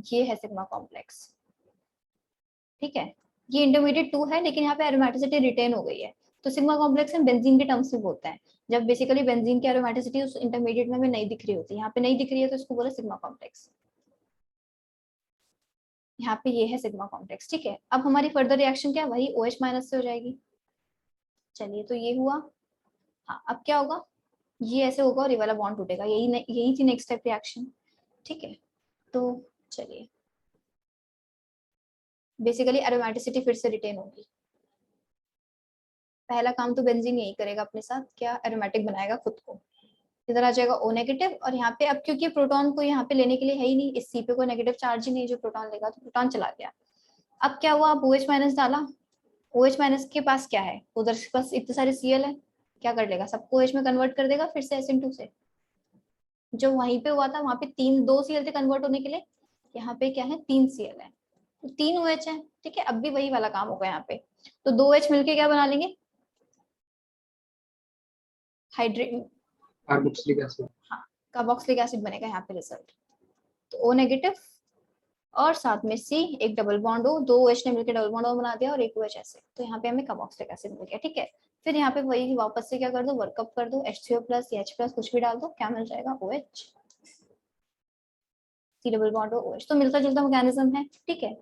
ये है सिग्मा कॉम्प्लेक्स। ठीक है, ये इंटरमीडिएट 2 है, लेकिन यहाँ पे एरोमेटिसिटी रिटेन हो गई है, तो सिग्मा कॉम्प्लेक्स हम बेंजीन के टर्म्स में बोलते हैं, जब बेसिकली बेंजीन की एरोमेटिसिटी उस इंटरमीडिएट में नहीं दिख रही होती, यहाँ पे नहीं दिख रही है, तो इसको बोला सिग्मा कॉम्प्लेक्स। यहाँ पे ये है सिग्मा कॉम्प्लेक्स। ठीक है, अब हमारी फर्दर रिएक्शन क्या, वही OH माइनस से हो जाएगी। चलिए, तो ये हुआ। हाँ, अब क्या होगा, ये ऐसे होगा और ये वाला बॉन्ड टूटेगा, यही थी नेक्स्ट स्टेप रिएक्शन। ठीक है, तो चलिए, बेसिकली एरोमेटिसिटी फिर से रिटेन होगी। पहला काम तो बेंजीन यही करेगा अपने साथ, क्या, एरोमेटिक बनाएगा खुद को। इधर आ जाएगा O नेगेटिव, और यहाँ पे अब क्योंकि प्रोटॉन को यहाँ पे लेने के लिए है ही नहीं, इस C पे कोई नेगेटिव चार्ज ही नहीं, जो प्रोटॉन लेगा, तो प्रोटॉन चला गया। अब क्या हुआ, अब OH माइनस डाला, OH माइनस के पास क्या है, उधर के पास इतने सारे Cl है, क्या कर लेगा, सबको OH में कन्वर्ट कर देगा फिर से SN2 से। जो वहीं पे हुआ था, वहां पे 2 Cl थे कन्वर्ट होने के लिए, यहाँ पे क्या है, 3 Cl है, तो 3 OH है। ठीक है, अब भी वही वाला काम होगा यहाँ पे, तो 2 H मिलके क्या बना लेंगे, हाइड्रेट, कार्बोक्सिलिक एसिड। हाँ, कार्बोक्सिलिक एसिड बनेगा यहाँ पे रिजल्ट। तो O नेगेटिव, और साथ में C, एक डबल बॉन्ड हो, 2 OH ने मिलकर डबल बॉन्ड O बना दिया, और एक OH ऐसे, तो यहाँ पे हमें कार्बोक्सिलिक एसिड मिल गया। ठीक है, फिर यहाँ पे वही वापस से क्या कर दो, वर्कअप कर दो, H3O प्लस या H प्लस कुछ भी डाल दो, क्या मिल जाएगा, OH, C double bond OH। तो मिलता जुलता मैकेनिज्म है। ठीक है,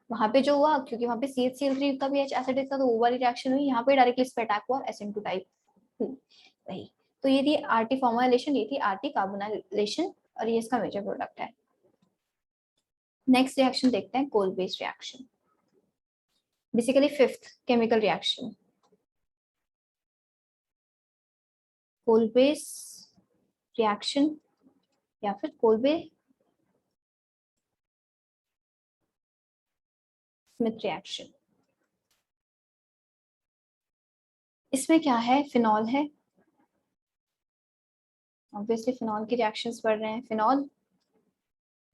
वहां पे जो हुआ, क्योंकि वहां पे CHCl3 का भी H एसिडिक था, तो वो वाली रिएक्शन हुई, यहाँ पे डायरेक्टली इस पे अटैक हुआ, SN2 टाइप हुई वही। तो ये थी आरटी फॉर्मुलेशन, ये थी आरटी कार्बोनाइलेशन, और ये इसका मेजर प्रोडक्ट है। नेक्स्ट रिएक्शन देखते हैं, coal based reaction, basically 5th chemical reaction, coal based reaction, या फिर कोलबे स्मिथ रिएक्शन। इसमें क्या है, फिनॉल है, ऑब्वियसली फिनॉल की रिएक्शंस बढ़ रहे हैं। फिनॉल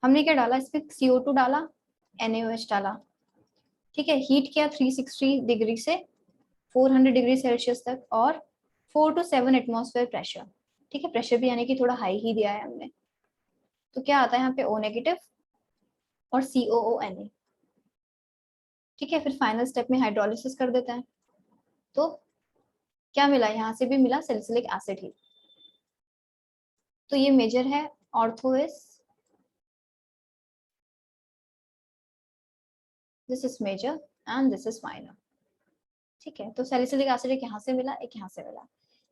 हमने क्या डाला, इसमें CO2 डाला, NaOH डाला। ठीक है, हीट किया 360 डिग्री से 400 डिग्री सेल्सियस तक, और 4 to 7 एटमॉस्फेयर प्रेशर, ठीक है, प्रेशर भी यानी कि थोड़ा हाई ही दिया है हमने। तो क्या आता है यहाँ पे O नेगेटिव और COONA, ठीक है। फिर फाइनल स्टेप में हाइड्रोलिसिस कर देते हैं, तो क्या मिला, यहाँ से भी मिला सैलिसिलिक एसिड ही। तो ये मेजर है, ortho is, this is major and this is minor, ठीक है। तो सैलिसिलिक एसिड एक यहाँ से मिला, एक यहाँ से मिला।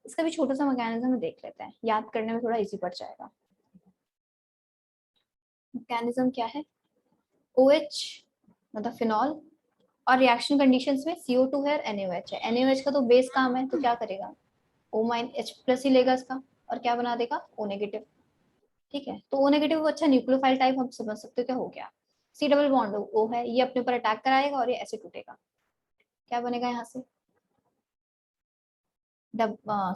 इसका भी छोटा सा मैकेनिज्म देख लेते हैं, याद करने में थोड़ा इजी पड़ जाएगा। मैकेनिज्म क्या है, OH मतलब फिनॉल, और रिएक्शन कंडीशंस में CO2 है और NaOH है। NaOH का तो बेस काम है, तो क्या करेगा, O- H+ ही लेगा इसका, और क्या बना देगा, O नेगेटिव, ठीक है। तो O नेगेटिव अच्छा न्यूक्लियोफाइल टाइप हम समझ सकते हो क्या हो गया। C डबल बॉन्ड O है, ये अपने ऊपर अटैक कराएगा और ये ऐसे टूटेगा, क्या बनेगा यहाँ से,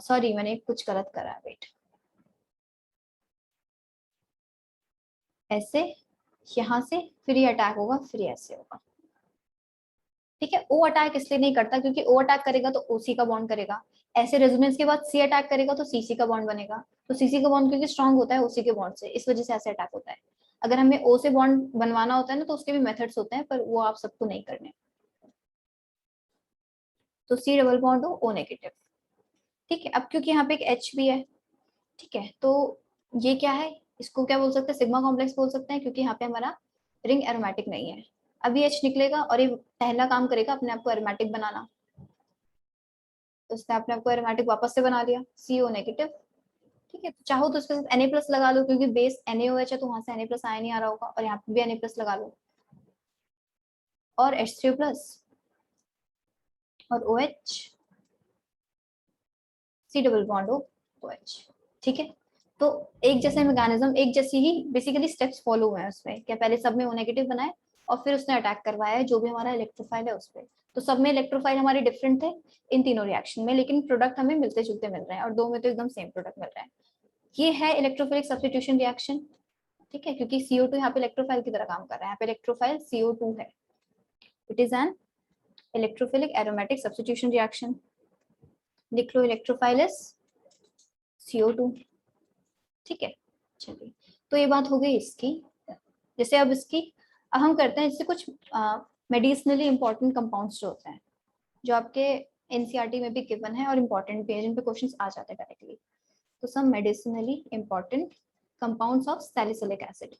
सॉरी मैंने कुछ गलत करा, वेट, ऐसे यहाँ से, फिर ये अटैक होगा, फिर ये ऐसे होगा, ठीक है। O अटैक इसलिए नहीं करता क्योंकि O अटैक करेगा तो OC का बॉन्ड करेगा, ऐसे रेजोनेंस के बाद C अटैक करेगा तो CC का बॉन्ड बनेगा, तो CC का बॉन्ड क्योंकि स्ट्रांग होता है OC के बॉन्ड से, इस वजह से ऐसे अटैक होता है। अगर हमें O से बॉन्ड बनवाना होता है ना, तो उसके भी मेथड्स होते हैं, पर वो आप सबको नहीं करने। तो C double bond O negative, ठीक है। अब क्योंकि यहाँ पे एक H भी है, ठीक है, तो ये क्या है, इसको क्या बोल सकते हैं, सिग्मा कॉम्प्लेक्स बोल सकते हैं, क्योंकि यहाँ पे हमारा रिंग एरोमेटिक नहीं है। अभी H निकलेगा और ये पहला काम करेगा अपने आप को एरोमेटिक बनाना, तो इसने अपने आप को एरोमेटिक वापस से बना लिया, CO नेगेटिव, ठीक है। तो चाहो तो इसके साथ Na+ लगा लो, क्योंकि बेस NaOH है तो वहां से Na+ आया नहीं आ रहा होगा, और यहाँ पे भी Na+ लगा लो, और H3+ और OH, C double bond OH, ठीक है। तो एक जैसे मैकेनिज्म, एक जैसी ही बेसिकली स्टेप्स फॉलो हुए हैं उसमें, क्या पहले सब में O नेगेटिव बनाए और फिर उसने अटैक करवाया है जो भी हमारा इलेक्ट्रोफाइल है उस पर। तो सब में इलेक्ट्रोफाइल हमारे डिफरेंट थे इन तीनों रिएक्शन में, लेकिन प्रोडक्ट हमें मिलते जुलते मिल रहे हैं, और दो में तो एकदम सेम प्रोडक्ट मिल रहा है। ये है इलेक्ट्रोफिलिक सब्स्टिट्यूशन रिएक्शन, ठीक है, क्योंकि CO2 यहाँ पे इलेक्ट्रोफाइल की तरह काम कर रहा है, यहाँ पे इलेक्ट्रोफाइल CO2 है, it is an electrophilic aromatic substitution reaction. लिख लो, इलेक्ट्रोफाइल इज CO2, ठीक है। चलिए, तो ये बात हो गई इसकी। जैसे अब इसकी, अब हम करते हैं जैसे कुछ मेडिसिनली इंपॉर्टेंट कंपाउंड्स जो होते हैं, जो आपके एनसीईआरटी में भी गिवन है और इम्पोर्टेंट भी है, जिन पे क्वेश्चंस आ जाते हैं डायरेक्टली। तो some medicinally important compounds of salicylic acid.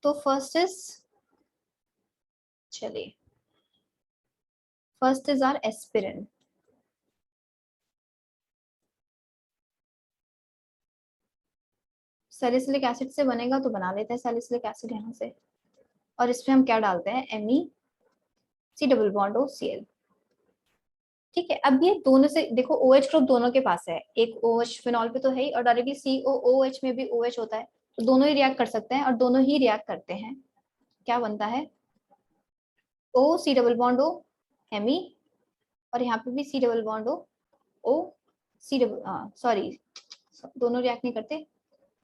तो फर्स्ट इज, चलिए, first is our aspirin. Salicylic acid से बनेगा तो बना लेते हैं सैलिसिलिक एसिड यहाँ से, और इसमें हम क्या डालते हैं, Me, C double bond OCl, ठीक है। अब ये दोनों से देखो, OH ग्रुप दोनों के पास है, एक OH फिनॉल पे तो है ही, और डायरेक्टली COOH में भी OH होता है, तो दोनों ही रिएक्ट कर सकते हैं और दोनों ही रिएक्ट करते हैं। क्या बनता है, C double bond O Me, और यहाँ पे भी C double bond O C double, sorry, दोनों रिएक्ट नहीं करते,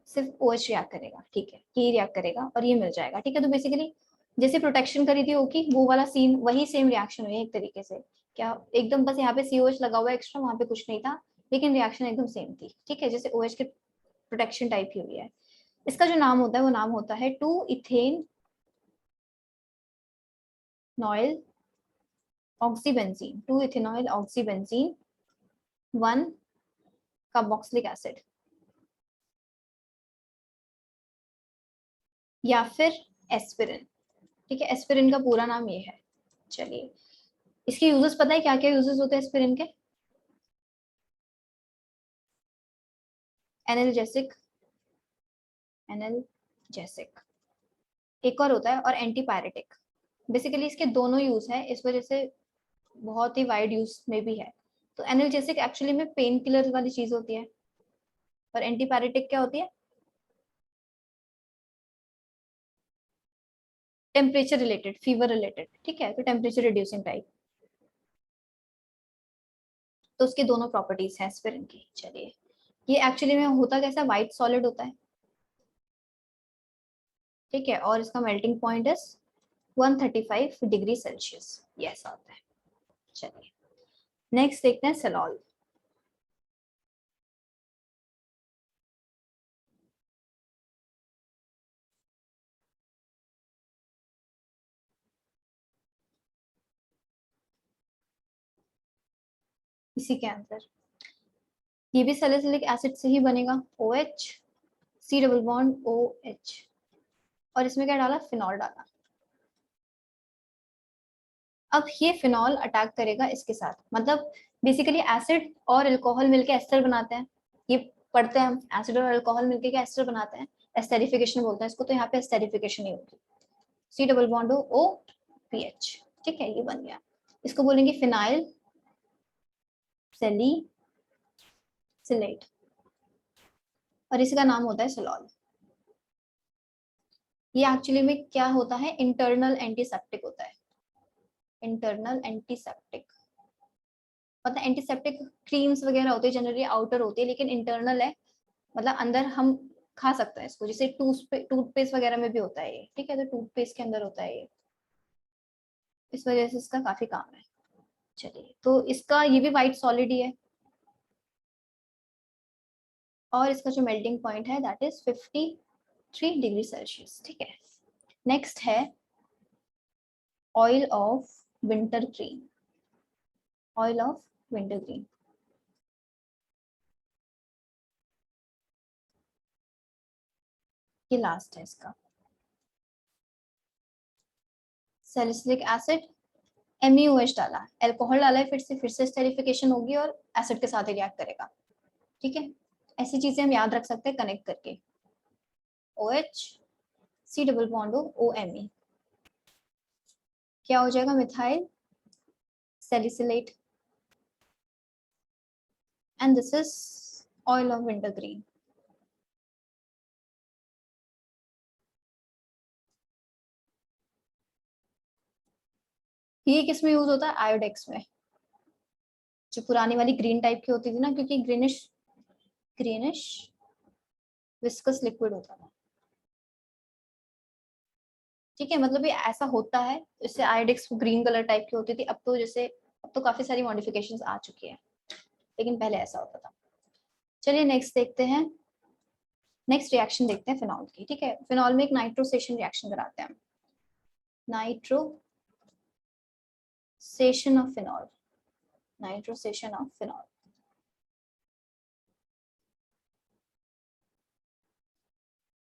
सिर्फ OH रिएक्ट करेगा, ठीक है, ये रिएक्ट करेगा और ये मिल जाएगा, ठीक है। तो बेसिकली जैसे प्रोटेक्शन करी थी O की, वो वाला सीन, वही सेम रिएक्शन हुई है एक तरीके से। क्या एकदम, बस यहाँ पे COH लगा हुआ है एक्स्ट्रा, वहां पे कुछ नहीं था, लेकिन रिएक्शन एकदम सेम थी, ठीक है, जैसे OH के प्रोटेक्शन टाइप ही हुई है। इसका जो नाम होता है वो नाम होता है 2-इथेन नॉइल ऑक्सीबेंजीन, 2-इथेनॉइल ऑक्सीबेंजीन 1-कार्बोक्सिलिक एसिड, या फिर एस्पिरिन, ठीक है। एस्पिरिन का पूरा नाम ये है। चलिए, इसके यूजेस पता है क्या क्या यूजेस होते हैं एस्पिरिन के, एनाल्जेसिक, एनाल्जेसिक एक और होता है, और एंटीपायरेटिक। बेसिकली इसके दोनों यूज है, इस वजह से बहुत ही वाइड यूज में भी है। तो एनाल्जेसिक एक्चुअली में पेन किलर वाली चीज होती है, और एंटीपायरेटिक क्या होती है, टेम्परेचर रिलेटेड, फीवर रिलेटेड, ठीक है, तो टेम्परेचर रिड्यूसिंग टाइप। तो उसकी दोनों प्रॉपर्टीज हैं एस्पिरिन की। चलिए, ये एक्चुअली में होता कैसा, व्हाइट सॉलिड होता है, ठीक है, और इसका melting point is 135 degree Celsius, ये ऐसा होता है। चलिए नेक्स्ट देखते हैं सेलॉल। इसी के अंदर ये भी सैलिसिलिक एसिड से ही बनेगा, OH C double bond OH, और इसमें क्या डाला, फिनॉल डाला। अब ये फिनॉल अटैक करेगा इसके साथ, मतलब बेसिकली एसिड और अल्कोहल मिलके एस्टर बनाते हैं, ये पढ़ते हैं हम, एसिड और अल्कोहल मिलके क्या एस्टर बनाते हैं, एस्टेरिफिकेशन बोलते हैं इसको, तो यहाँ पे एस्टेरिफिकेशन ही होगी, C डबल बॉन्ड OPH, ठीक है, ये बन गया। इसको बोलेंगे फिनाइल सैलिसिलेट, और इसका नाम होता है सेलॉल। ये एक्चुअली में क्या होता है, इंटरनल एंटीसेप्टिक होता है, इंटरनल एंटीसेप्टिक, मतलब एंटीसेप्टिक क्रीम्स वगैरह होती है जनरली आउटर होती है, लेकिन इंटरनल है, मतलब अंदर हम खा सकते हैं इसको, जैसे टूथपेस्ट वगैरह में भी होता है ये, ठीक है, तो टूथपेस्ट के अंदर होता है ये, इस वजह से इसका काफी काम है। चलिए, तो इसका ये भी व्हाइट सॉलिड ही है, और इसका जो मेल्टिंग पॉइंट है दैट इज 53 डिग्री सेल्सियस, ठीक है। नेक्स्ट है oil of winter green, oil of winter green, ये लास्ट है इसका। सैलिसिलिक एसिड MeOH डाला, अल्कोहल डाला है, फिर से स्टेरिफिकेशन होगी और एसिड के साथ ही रिएक्ट करेगा, ठीक है। ऐसी चीजें हम याद रख सकते हैं कनेक्ट करके, OH C double bond OMe, क्या हो जाएगा, methyl salicylate, and this is oil of winter green. ये किस में यूज होता है, आयोडेक्स में, जो पुरानी वाली ग्रीन टाइप की होती थी ना, क्योंकि ग्रीनिश ग्रीनिश विस्कस लिक्विड होता था, ठीक है, मतलब ये ऐसा होता है, इससे आयोडेक्स ग्रीन कलर टाइप की होती थी, अब तो जैसे अब तो काफी सारी मॉडिफिकेशंस आ चुकी है, लेकिन पहले ऐसा होता था। चलिए नेक्स्ट देखते हैं, नेक्स्ट रिएक्शन देखते हैं फिनॉल की, ठीक है। फिनॉल में एक नाइट्रोसेशन रिएक्शन कराते हैं हम, नाइट्रोसेशन ऑफ फिनॉल, नाइट्रोसेशन ऑफ फिनॉल।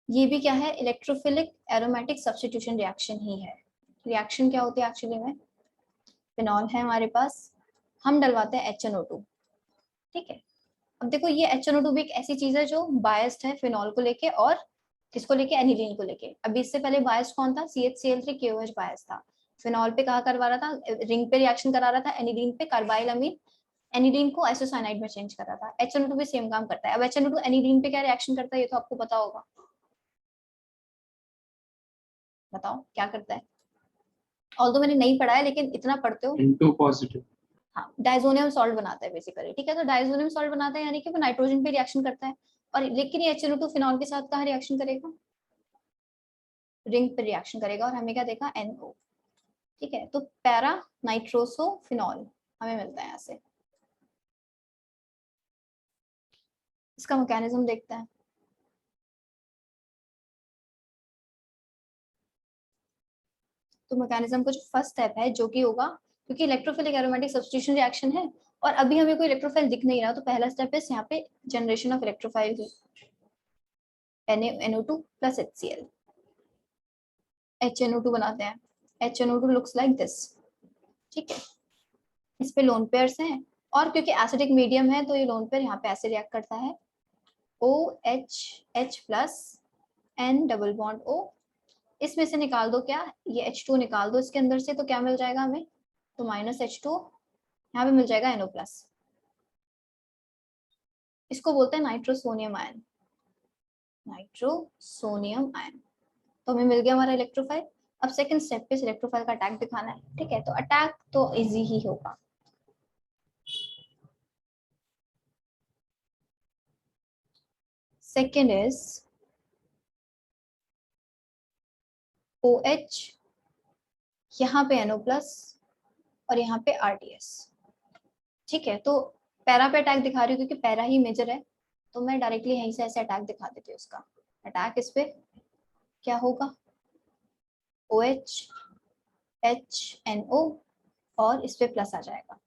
ये भी क्या है, इलेक्ट्रोफिलिक एरोमेटिक सब्स्टिट्यूशन रिएक्शन ही है। रिएक्शन क्या होती है एक्चुअली में, फिनॉल है हमारे पास, हम डलवाते हैं HNO2, ठीक है। अब देखो ये HNO2 भी एक ऐसी चीज है जो बायस्ड है फिनॉल को लेके, और किसको लेके, एनिलीन को लेके। अभी इससे पहले बायस्ड कौन था, CH3COH बायस्ड था, फिनॉल पे कहा करवा रहा था, रिंग पे रिएक्शन करा रहा था, एनिलीन पे कार्बाइल अमीन, एनिलीन को आइसोसाइनाइड में चेंज कर रहा था। HNO2 भी सेम काम करता है। अब HNO2 एनिलीन पे क्या रिएक्शन करता है, ये तो आपको पता होगा, बताओ क्या करता है, ऑल्दो मैंने नहीं पढ़ा है लेकिन इतना पढ़ते हो। N2 positive. हाँ, डाइजोनियम सॉल्ट बनाता है बेसिकली, ठीक है, तो डाइजोनियम सॉल्ट बनाता है यानी कि वो नाइट्रोजन पे रिएक्शन करता है, और लेकिन ये HNO2 फिनॉल के साथ कहाँ रिएक्शन करेगा, रिंग पे रिएक्शन करेगा, और हमें क्या देखा, NO, ठीक है, तो पैरा नाइट्रोसो फिनॉल हमें मिलता है यहाँ से। इसका मैकेनिज्म देखते हैं। तो मैकेनिज्म का जो फर्स्ट स्टेप है जो कि होगा, क्योंकि इलेक्ट्रोफिलिक एरोमेटिक सब्स्टिट्यूशन रिएक्शन है और अभी हमें कोई इलेक्ट्रोफाइल दिख नहीं रहा, तो पहला स्टेप है यहाँ पे generation of electrophile he, NO2 plus HCl, HNO2 बनाते हैं, HNO2 लुक्स लाइक दिस, ठीक है, इस पे लोन पेयर्स हैं, और क्योंकि एसिडिक मीडियम है तो ये लोन पेयर यहाँ पे ऐसे रिएक्ट करता है, OH plus N double bond O, इसमें से निकाल दो क्या, ये H2 निकाल दो इसके अंदर से, तो क्या मिल जाएगा हमें, तो -H2, यहाँ पे मिल जाएगा NO प्लस, इसको बोलते हैं नाइट्रोसोनियम आयन, नाइट्रोसोनियम आयन। तो हमें मिल गया हमारा इलेक्ट्रोफाइल। अब सेकंड स्टेप पे इलेक्ट्रोफाइल का अटैक दिखाना है, ठीक है, तो अटैक तो इजी ही होगा, सेकेंड इज OH, यहाँ पे NO प्लस और यहाँ पे RDS। ठीक है, तो पैरा पे अटैक दिखा रही हूँ क्योंकि पैरा ही मेजर है, तो मैं डायरेक्टली यहीं से ऐसे अटैक दिखा देती हूँ। उसका अटैक इस पे क्या होगा, OH HNO और इस पे प्लस आ जाएगा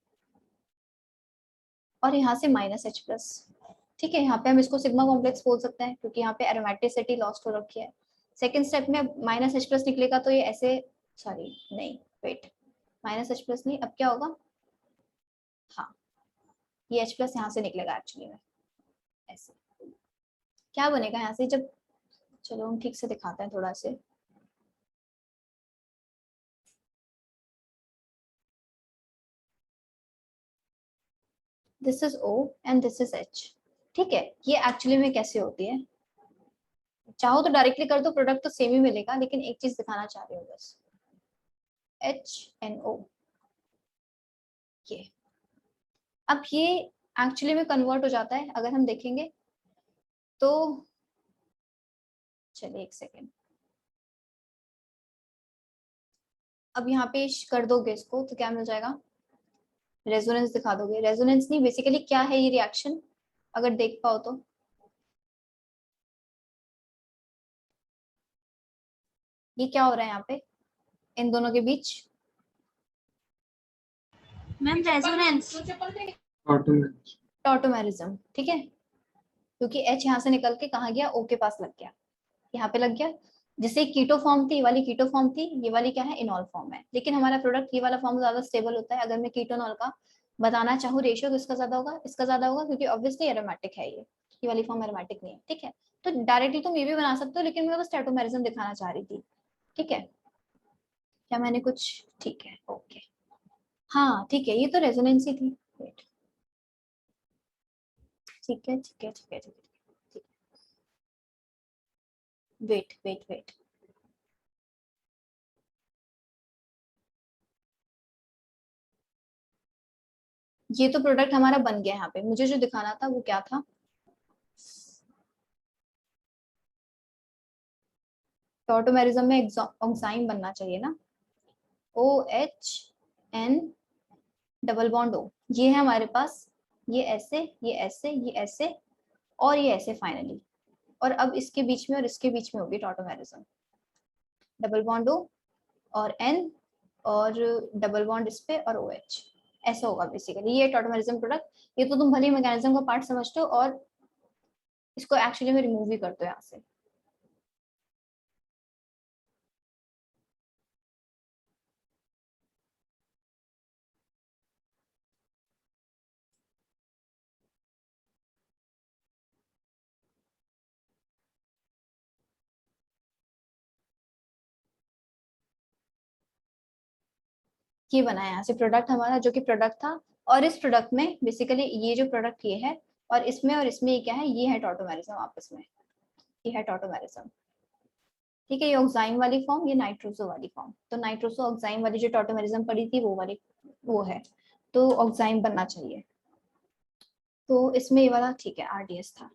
और यहाँ से -H प्लस। ठीक है, यहाँ पे हम इसको सिग्मा कॉम्प्लेक्स बोल सकते हैं क्योंकि यहाँ पे एरोमेटिसिटी लॉस्ट हो रखी है। सेकेंड स्टेप में -H प्लस निकलेगा तो ये ऐसे, सॉरी नहीं वेट, -H प्लस नहीं, अब क्या होगा, हाँ ये H प्लस यहाँ से निकलेगा एक्चुअली में ऐसे। क्या बनेगा यहाँ से जब, चलो हम ठीक से दिखाते हैं थोड़ा से। This is O and this is H। ठीक है, ये एक्चुअली में कैसे होती है, चाहो तो डायरेक्टली कर दो, प्रोडक्ट तो सेम ही मिलेगा, लेकिन एक चीज दिखाना चाह रही हूँ बस। HNO, ये अब ये एक्चुअली में कन्वर्ट हो जाता है अगर हम देखेंगे तो, चलिए एक सेकेंड, अब यहाँ पे कर दोगे इसको तो क्या मिल जाएगा, रेजोनेंस दिखा दोगे, रेजोनेंस नहीं बेसिकली क्या है ये रिएक्शन, अगर देख पाओ तो ये क्या हो रहा है यहाँ पे इन दोनों के बीच, मैम रेजोनेंस। ऑटोमेटिक। टॉटोमेरिज्म। ठीक है, क्योंकि H यहाँ से निकल के कहाँ गया, O के पास लग गया, यहाँ पे लग गया, जिसे कीटो फॉर्म थी, ये वाली कीटो फॉर्म थी, ये वाली क्या है, इनॉल फॉर्म है। लेकिन हमारा प्रोडक्ट ये वाला फॉर्म ज्यादा स्टेबल होता है। अगर मैं कीटोनॉल का बताना चाहूँ रेशियो तो इसका ज्यादा होगा, इसका ज्यादा होगा, क्योंकि ऑब्वियसली एरोमेटिक है ये वाली फॉर्म एरोमेटिक नहीं है। ठीक है, तो डायरेक्टली तुम ये भी बना सकते हो, लेकिन मैं बस टैटोमेरिज्म दिखाना चाह रही थी। ठीक है, क्या मैंने कुछ, ठीक है ओके, हाँ ठीक है, ये तो रेजोनेंस ही थी। वेट, ठीक है ठीक है ठीक है ठीक है, वेट वेट वेट, ये तो प्रोडक्ट हमारा बन गया। यहाँ पे मुझे जो दिखाना था वो क्या था, टॉटोमेरिज्म में ऑक्साइन बनना चाहिए ना, OHN डबल बॉन्ड O, ये है हमारे पास, ये ऐसे ये ऐसे ये ऐसे और ये ऐसे फाइनली, और अब इसके बीच में और इसके बीच में होगी टॉटोमेरिज्म, डबल बॉन्ड O और N और डबल बॉन्ड इस पे और OH, ऐसा होगा बेसिकली ये टॉटोमेरिज्म प्रोडक्ट। ये तो तुम भले मैकेनिज्म का पार्ट समझते हो और इसको एक्चुअली में रिमूव भी करते हो यहाँ से। ये बना है यहाँ से प्रोडक्ट हमारा, जो कि प्रोडक्ट था, और इस प्रोडक्ट में बेसिकली ये जो प्रोडक्ट ये है और इसमें ये क्या है, ये है टॉटोमेरिज्म आपस में, ये है टॉटोमेरिज्म। ठीक है, ये ऑक्साइन वाली फॉर्म, ये नाइट्रोसो वाली फॉर्म, तो नाइट्रोसो ऑक्साइन वाली जो टॉटोमेरिज्म पड़ी थी वो वाली वो है, तो ऑक्साइन बनना चाहिए। तो इसमें ये वाला ठीक है RDS था।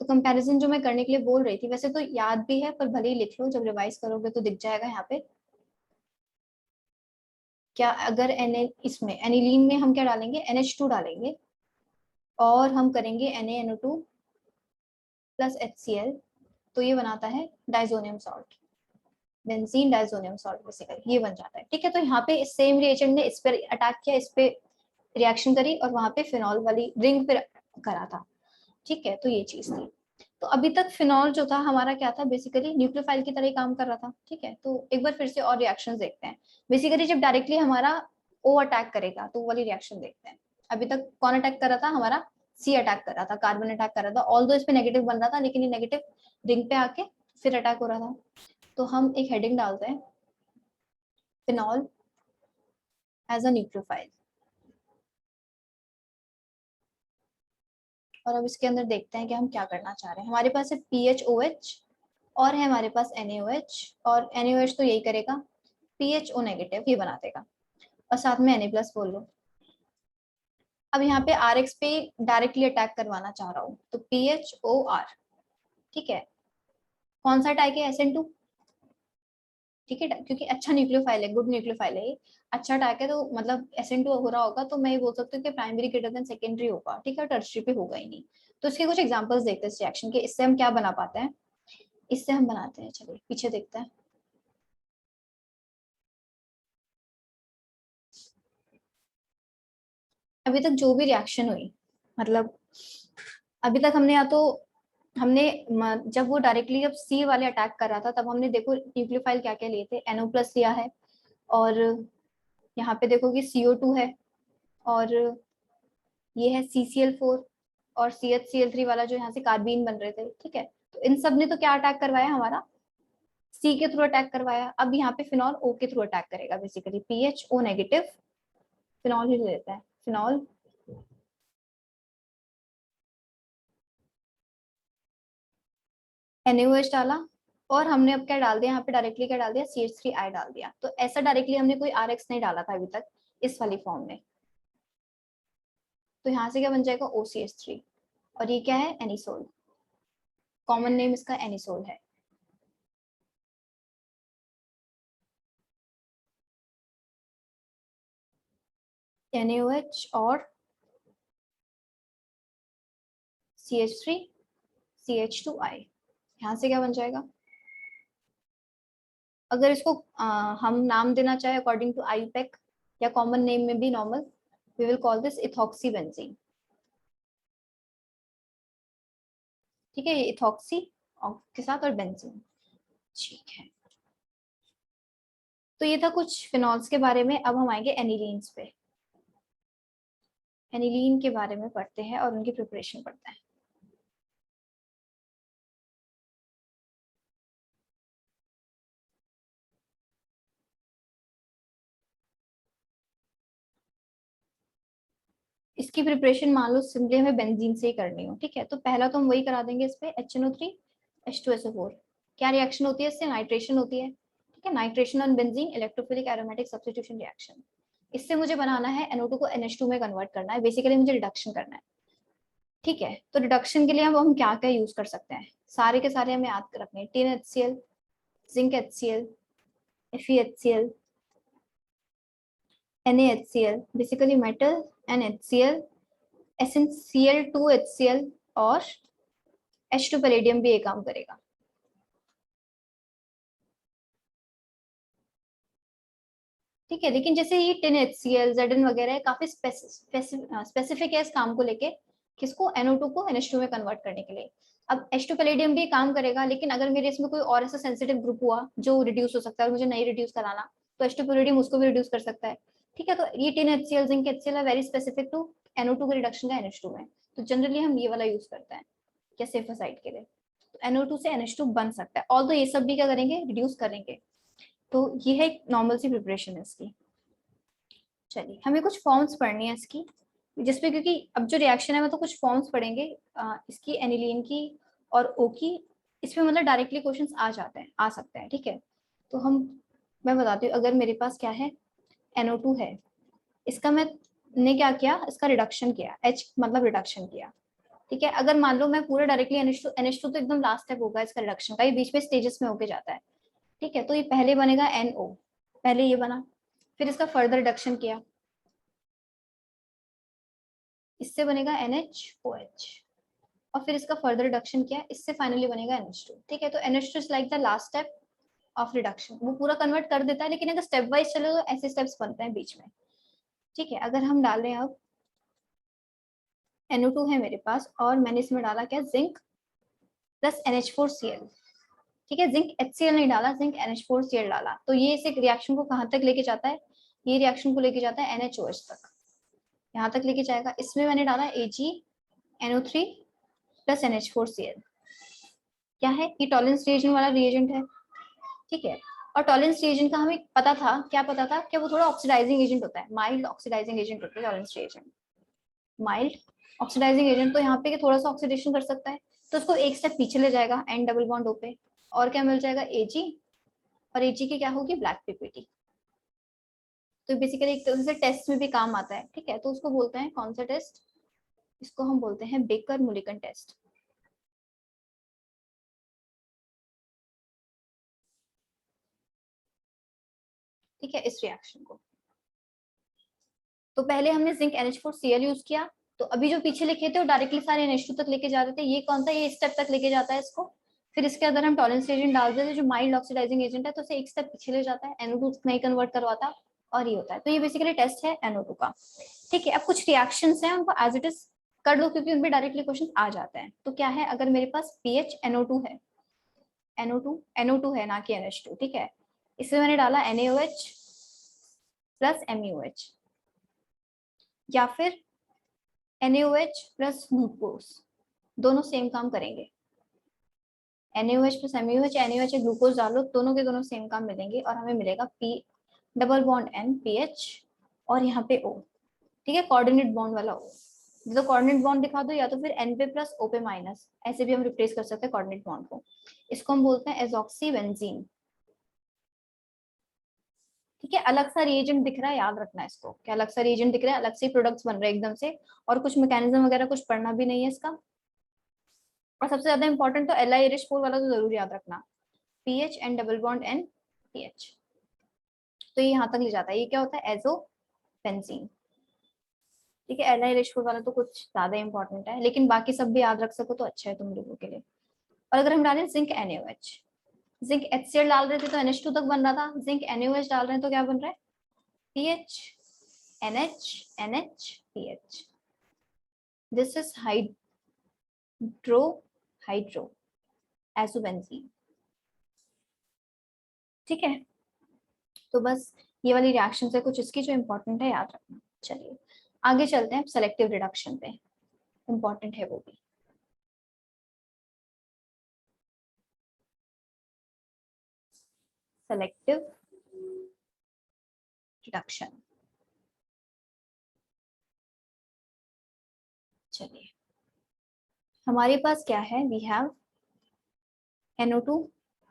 तो कंपैरिजन जो मैं करने के लिए बोल रही थी, वैसे तो याद भी है पर भले ही लिख लो, जब रिवाइज करोगे तो दिख जाएगा यहाँ पे। क्या अगर इसमें एनिलीन में हम क्या डालेंगे, NH2 डालेंगे और हम करेंगे NaNO2 प्लस HCl, तो ये बनाता है diazonium salt, benzene diazonium salt basically ये बन जाता है। ठीक है, तो यहाँ पे इस सेम रिएजेंट ने इस पर अटैक किया, इस पे रिएक्शन करी और वहां पे फिनॉल वाली रिंग पे करा था। ठीक है, तो ये चीज थी। तो अभी तक फिनॉल जो था हमारा क्या था, बेसिकली न्यूक्लियोफाइल की तरह ही काम कर रहा था। ठीक है, तो एक बार फिर से और रिएक्शंस देखते हैं। बेसिकली जब डायरेक्टली हमारा O अटैक करेगा तो वो वाली रिएक्शन देखते हैं। अभी तक कौन अटैक कर रहा था, हमारा C अटैक कर रहा था, कार्बन अटैक कर रहा था, ऑल्दो इस पे नेगेटिव बन रहा था, लेकिन ये नेगेटिव रिंग पे आके फिर अटैक हो रहा था। तो हम एक हेडिंग डालते हैं, फिनॉल एज अ न्यूक्लियोफाइल, और अब इसके अंदर देखते हैं कि हम क्या करना चाह रहे हैं। हमारे पास है PHOH और है हमारे पास NaOH, और NaOH तो यही करेगा, PHO नेगेटिव ये बना देगा, और साथ में Na प्लस बोल लो। अब यहाँ पे RX पे डायरेक्टली अटैक करवाना चाह रहा हूँ, तो PHOR, ठीक है, कौन सा अटैक है, SN2, ठीक है, क्योंकि अच्छा न्यूक्लियोफाइल है, गुड न्यूक्लियोफाइल है, अच्छा अटैक है, तो मतलब SN2 हो रहा होगा, तो मैं ये बोल सकती हूँ कि प्राइमरी ग्रेटर देन सेकेंडरी होगा, ठीक है, टर्शियरी पे होगा ही नहीं। तो इसके कुछ एग्जांपल्स देखते हैं इस रिएक्शन के, इससे हम क्या बना पाते हैं, इससे हम बनाते हैं, चलिए पीछे देखते हैं। अभी तक जो भी रिएक्शन हुई, मतलब अभी तक हमने या तो हमने जब वो डायरेक्टली जब सी वाले अटैक कर रहा था, तब हमने देखो न्यूक्लियोफाइल क्या क्या लिए थे, NO+ लिया है, और यहाँ पे देखो कि CO2 है, और ये है CCl4, और CH Cl3 वाला जो यहाँ से कार्बीन बन रहे थे, ठीक है। तो इन सब ने तो क्या अटैक करवाया, हमारा सी के थ्रू अटैक करवाया। अब यहाँ पे फिनॉल O के थ्रू अटैक करेगा, बेसिकली PHO नेगेटिव, फिनॉल ही ले लेता है, फिनॉल NaOH डाला, और हमने अब क्या डाल दिया यहाँ पे, डायरेक्टली क्या डाल दिया, CH3I डाल दिया। तो ऐसा डायरेक्टली हमने कोई RX नहीं डाला था अभी तक इस वाली फॉर्म में। तो यहाँ से क्या बन जाएगा, OCH3, और ये क्या है, एनिसोल, कॉमन नेम इसका एनिसोल है। NaOH और CH3 CH2I, यहाँ से क्या बन जाएगा, अगर इसको हम नाम देना चाहे अकॉर्डिंग टू IUPAC या कॉमन नेम में भी normal, we will call this ethoxy benzene, ठीक है, ये इथॉक्सी के साथ और बेंजीन, ठीक है। तो ये था कुछ फिनॉल्स के बारे में। अब हम आएंगे एनिलीन्स पे, एनिलीन के बारे में पढ़ते हैं और उनकी प्रिपरेशन पढ़ते हैं। इसकी प्रिपरेशन मान लो सिंपली हमें बेंजीन से ही करनी हो, ठीक है, तो पहला तो हम वही करा देंगे, इस पे HNO3 H2SO4, क्या रिएक्शन होती है, इससे नाइट्रेशन होती है, ठीक है, nitration on benzene, electrophilic aromatic substitution reaction. इससे मुझे बनाना है NO2 को NH2 में कन्वर्ट करना है, बेसिकली मुझे रिडक्शन करना है, ठीक है। तो रिडक्शन के लिए हम क्या क्या यूज कर सकते हैं, सारे के सारे हमें याद रखने हैं, tin HCl, zinc HCl, FeHCl, NaHCl, basically metal, NHCl, SnCl2HCl, और H2 पैलेडियम भी ये काम करेगा। ठीक है, लेकिन जैसे ये टिन HCl, Zn वगैरह है, काफी स्पेसिफिक है इस काम को लेके, किसको, NO2 को NH2 में कन्वर्ट करने के लिए। अब H2 पैलेडियम भी काम करेगा, लेकिन अगर मेरे इसमें कोई और ऐसा सेंसिटिव ग्रुप हुआ जो रिड्यूस हो सकता है और मुझे नहीं रिड्यूस कराना, तो H2 पैलेडियम उसको भी रिड्यूस कर सकता है, ठीक है। तो ये टिन HCl, जिंक HCl है वेरी स्पेसिफिक टू NO2 के रिडक्शन का NH2 में, तो जनरली हम ये वाला यूज करते हैं क्या, सेफर साइड के लिए। तो NO2 से NH2 बन सकता है, ऑल्दो ये सब भी क्या करेंगे, रिड्यूस करेंगे। तो ये है एक नॉर्मल सी प्रिपरेशन है इसकी। चलिए हमें कुछ फॉर्म्स पढ़नी है इसकी, जिसपे क्योंकि अब जो रिएक्शन है, मैं तो कुछ फॉर्म्स पढ़ेंगे इसकी, एनिलीन की और O की। इसमें मतलब डायरेक्टली क्वेश्चंस आ जाते हैं, आ सकते हैं, ठीक है। तो मैं बताती हूँ, अगर मेरे पास क्या है, NO2 है, इसका मैंने क्या किया, इसका रिडक्शन किया, H मतलब रिडक्शन किया, ठीक है। अगर मान लो मैं पूरा डायरेक्टली NH2 तो एकदम लास्ट स्टेप होगा इसका रिडक्शन का, ये बीच में स्टेजेस में होके जाता है, ठीक है। तो ये पहले बनेगा NO, पहले ये बना, फिर इसका फर्दर रिडक्शन किया, इससे बनेगा NHOH, और फिर इसका फर्दर रिडक्शन किया, इससे फाइनली बनेगा NH2, ठीक है। तो NH2 is like the last step of reduction, वो पूरा कन्वर्ट कर देता है, लेकिन अगर स्टेप वाइज चले तो ऐसे स्टेप्स बनते हैं बीच में, ठीक है। अगर हम डाल रहे हैं अब, NO2 है मेरे पास, और मैंने इसमें डाला क्या, जिंक प्लस NH4Cl, ठीक है, जिंक HCl नहीं डाला, जिंक NH4Cl डाला। तो ये इस रिएक्शन को कहाँ तक लेके जाता है, ये रिएक्शन को लेके जाता है NHOH तक, यहाँ तक लेके जाएगा। इसमें मैंने डाला AgNO3 प्लस NH4Cl, क्या है, ये टॉलेंस रिएजेंट वाला रिएजेंट है, ठीक है। और टॉलेंस रिएजेंट का हमें पता था, क्या पता था, कि वो थोड़ा ऑक्सीडाइजिंग एजेंट होता है, माइल्ड ऑक्सीडाइजिंग एजेंट होता है Tollens reagent, mild oxidizing agent. तो यहाँ पे कि थोड़ा सा ऑक्सीडेशन कर सकता है, तो उसको एक स्टेप पीछे ले जाएगा, N डबल बॉन्ड O पे, और क्या मिल जाएगा, Ag, और Ag की क्या होगी, ब्लैक पीपीटी। तो बेसिकली एक तरह से टेस्ट में भी काम आता है, ठीक है। तो उसको बोलते हैं कौन सा टेस्ट, इसको हम बोलते हैं बेकर मुलिकन टेस्ट, ठीक है, इस रिएक्शन को। तो पहले हमने जिंक NH4Cl यूज किया, तो अभी जो पीछे लिखे थे वो डायरेक्टली सारे NH2 तक लेके जा रहे थे। ये कौन सा, ये स्टेप तक लेके जाता है इसको। फिर इसके अंदर हम टॉलरेंस एजेंट डाल देते हैं जो माइल्ड ऑक्सीडाइजिंग एजेंट है, तो उसे एक स्टेप पीछे ले जाता है, NO2 नहीं कन्वर्ट करवाता, और ये होता है। तो ये बेसिकली टेस्ट है NO2 का। ठीक है, अब कुछ रिएक्शंस हैं उनको एज इट इज कर लो क्योंकि उनपे डायरेक्टली क्वेश्चन आ जाते हैं। तो क्या है, अगर मेरे पास पीएच NO2 है, NO2 है ना कि NH2, ठीक है, इसमें मैंने डाला NaOH प्लस MeOH, या फिर NaOH प्लस ग्लूकोज, दोनों सेम काम करेंगे। NaOH plus MeOH, NaOH glucose डालो, दोनों के दोनों सेम काम मिलेंगे और हमें मिलेगा P double bond N PH और यहाँ पे O। ठीक है, कोऑर्डिनेट बॉन्ड वाला O। तो कोऑर्डिनेट बॉन्ड दिखा दो, या तो फिर N पे प्लस O पे माइनस, ऐसे भी हम रिप्लेस कर सकते हैं कोऑर्डिनेट बॉन्ड को। इसको हम बोलते हैं एजॉक्सी बेंजीन। ठीक है, अलग सा रिएजेंट दिख रहा है, याद रखना है इसको, क्या अलग सा रिएजेंट दिख रहा है, अलग से प्रोडक्ट्स बन रहे हैं एकदम से, और कुछ मैकेनिज्म वगैरह कुछ पढ़ना भी नहीं है इसका। और सबसे ज्यादा इंपॉर्टेंट तो Li-H4 वाला तो जरूर याद रखना, PH N double bond N PH। तो ये यहाँ तक ले जाता है, ये क्या होता है, एजो बेंजीन। ठीक है, Li-H4 वाला तो कुछ ज्यादा इंपॉर्टेंट है, लेकिन बाकी सब भी याद रख सको तो अच्छा है तुम लोगों के लिए। और अगर हम डालें जिंक NaOH, जिंक HCl डाल रहे थे तो NH2 तक बन रहा था, जिंक NaOH डाल रहे हैं तो क्या बन रहा है, PH NH NH PH। This is hydro azobenzene. ठीक है, तो बस ये वाली रिएक्शन है कुछ इसकी जो इंपॉर्टेंट है, याद रखना। चलिए आगे चलते हैं सेलेक्टिव रिडक्शन पे, इंपॉर्टेंट है वो भी। सेलेक्टिव रिडक्शन, चलिए हमारे पास क्या है, we have NO2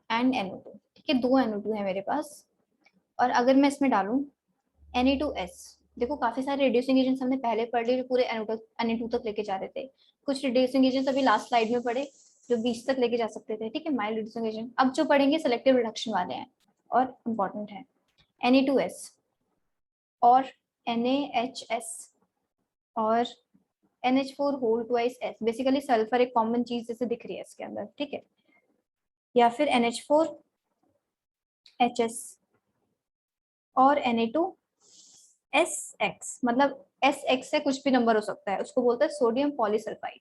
and NO2। ठीक है, दो NO2 है मेरे पास, और अगर मैं इसमें डालूं Na2S, देखो काफी सारे रिड्यूसिंग एजेंट्स हमने पहले पढ़ लिए जो पूरे Na2 तक लेके जा रहे थे। कुछ रिड्यूसिंग एजेंट्स अभी लास्ट स्लाइड में पढ़े जो 20 तक लेके जा सकते थे। ठीक है, माइल्ड रिड्यूसिंग एजेंट। अब जो पढ़ेंगे सेलेक्टिव रिडक्शन वाले हैं और इम्पोर्टेंट है, Na2S और NaHS और NH4 whole twice S। Basically sulphur एक कॉमन चीज जैसे दिख रही है इसके अंदर। ठीक है, या फिर NH4HS और Na2SX, मतलब SX से कुछ भी नंबर हो सकता है, उसको बोलते हैं सोडियम पॉलीसल्फाइड।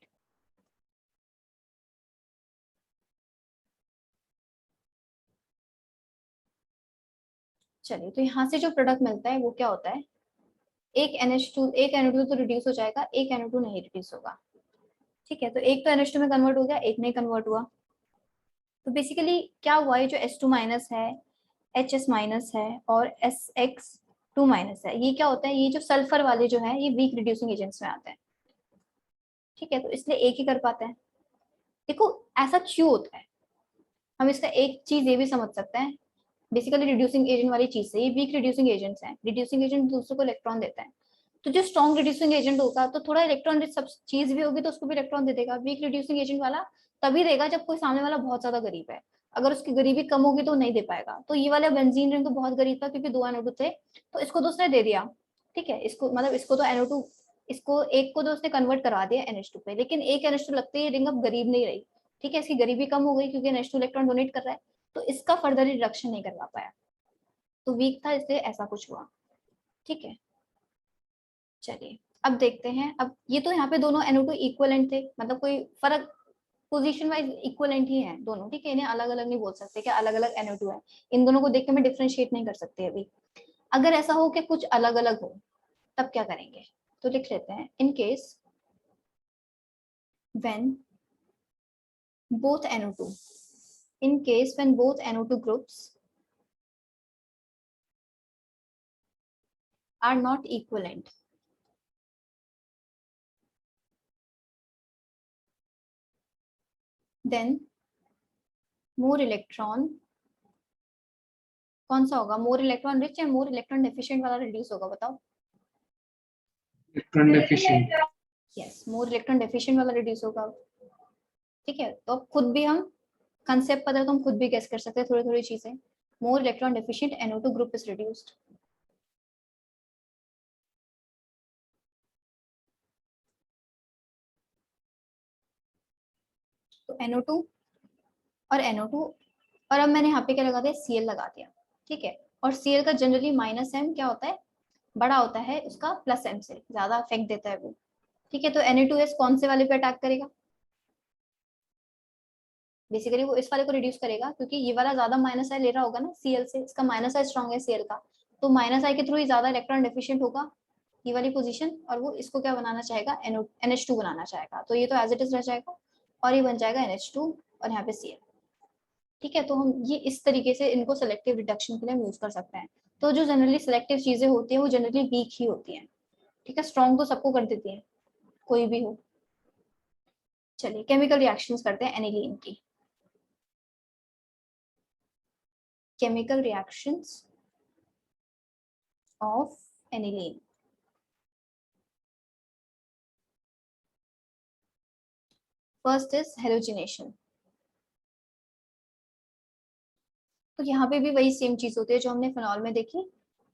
चलिए, तो यहाँ से जो प्रोडक्ट मिलता है वो क्या होता है, एक NO2 तो रिड्यूस हो जाएगा, एक NO2 नहीं रिड्यूस होगा। ठीक है, तो एक तो NH2 में कन्वर्ट हो गया, एक नहीं कन्वर्ट हुआ। तो बेसिकली क्या हुआ, ये जो S2 माइनस है, HS माइनस है और SX2 माइनस है, ये क्या होता है, ये जो सल्फर वाले जो है ये वीक रिड्यूसिंग एजेंट्स में आते हैं। ठीक है, तो इसलिए एक ही कर पाते हैं। देखो ऐसा क्यों होता है, हम इसका एक चीज ये भी समझ सकते हैं, बेसिकली रिड्यूसिंग एजेंट वाली चीज से, ये वीक रिड्यूसिंग एजेंट्स हैं। रिड्यूसिंग एजेंट दूसरे को इलेक्ट्रॉन देता है, तो जो स्ट्रॉन्ग रिड्यूसिंग एजेंट होगा तो थोड़ा इलेक्ट्रॉन रिच सब चीज भी होगी तो उसको भी इलेक्ट्रॉन दे देगा। वीक रिड्यूसिंग एजेंट वाला तभी देगा जब कोई सामने वाला बहुत ज्यादा गरीब है, अगर उसकी गरीबी कम होगी तो नहीं दे पाएगा। तो ये वाला बेंजीन रिंग तो बहुत गरीब था क्योंकि 2 NO2 थे, तो इसको तो उसने दे दिया। ठीक है, इसको मतलब इसको तो NO2, इसको एक को तो उसने कन्वर्ट करवा दिया NH2 पे, लेकिन एक NH2 लगते ही रिंग अब गरीब नहीं रही। ठीक है, इसकी गरीबी कम हो गई क्योंकि NH2 इलेक्ट्रॉन डोनेट कर रहा है, तो इसका फर्दर रिडक्शन नहीं करवा पाया, तो वीक था इसलिए ऐसा कुछ हुआ। ठीक है, चलिए अब देखते हैं। अब ये तो यहाँ पे दोनों NO2 इक्वलेंट थे, मतलब कोई फर्क, पोजीशन वाइज इक्वलेंट ही है दोनों। ठीक है, इन्हें अलग अलग नहीं बोल सकते कि अलग अलग NO2 है, इन दोनों को देख के मैं डिफ्रेंशिएट नहीं कर सकती अभी। अगर ऐसा हो कि कुछ अलग अलग हो तब क्या करेंगे, तो लिख लेते हैं, in case when both NO2, in case when both NO2 groups are not equivalent, then more electron, कौन सा होगा, मोर इलेक्ट्रॉन रिच या मोर इलेक्ट्रॉन डेफिशिएंट वाला रिड्यूस होगा, बताओ। Electron deficient. Yes, more electron deficient वाला रिड्यूस होगा। ठीक है, तो खुद भी हम कंसेप्ट पता है तो हम खुद भी गेस कर सकते हैं थोड़ी थोड़ी चीजें। more electron deficient NO2 group is reduced. तो NO2 और NO2, और अब मैंने यहाँ पे क्या लगा दिया, Cl लगा दिया, ठीक है। और Cl का जनरली -m क्या होता है, बड़ा होता है उसका +m से, ज्यादा इफेक्ट देता है वो, ठीक है। तो Na2S कौन से वाले पे अटैक करेगा, बेसिकली वो इस वाले को रिड्यूस करेगा, क्योंकि ये वाला ज्यादा -I ले रहा होगा ना Cl से, इसका -I स्ट्रॉन्ग है Cl का, तो -I के थ्रू ही ज्यादा इलेक्ट्रॉन डेफिशिएंट होगा ये वाली पोजीशन, और वो इसको क्या बनाना चाहेगा, NH2 बनाना चाहेगा। तो ये तो एज इट इज रह जाएगा और ये बन जाएगा NH2 और यहाँ पे Cl, ठीक है। तो हम ये इस तरीके से इनको सेलेक्टिव रिडक्शन के लिए यूज कर सकते हैं। तो जो जनरली सेलेक्टिव चीजें होती हैं वो जनरली वीक ही होती हैं, ठीक है। स्ट्रॉन्ग तो सबको कर देती है, कोई भी हो। चलिए केमिकल रिएक्शंस करते हैं एनिलीन की। Chemical reactions of aniline. First is halogenation. तो यहाँ पे भी वही सेम चीज होती है जो हमने फिनॉल में देखी,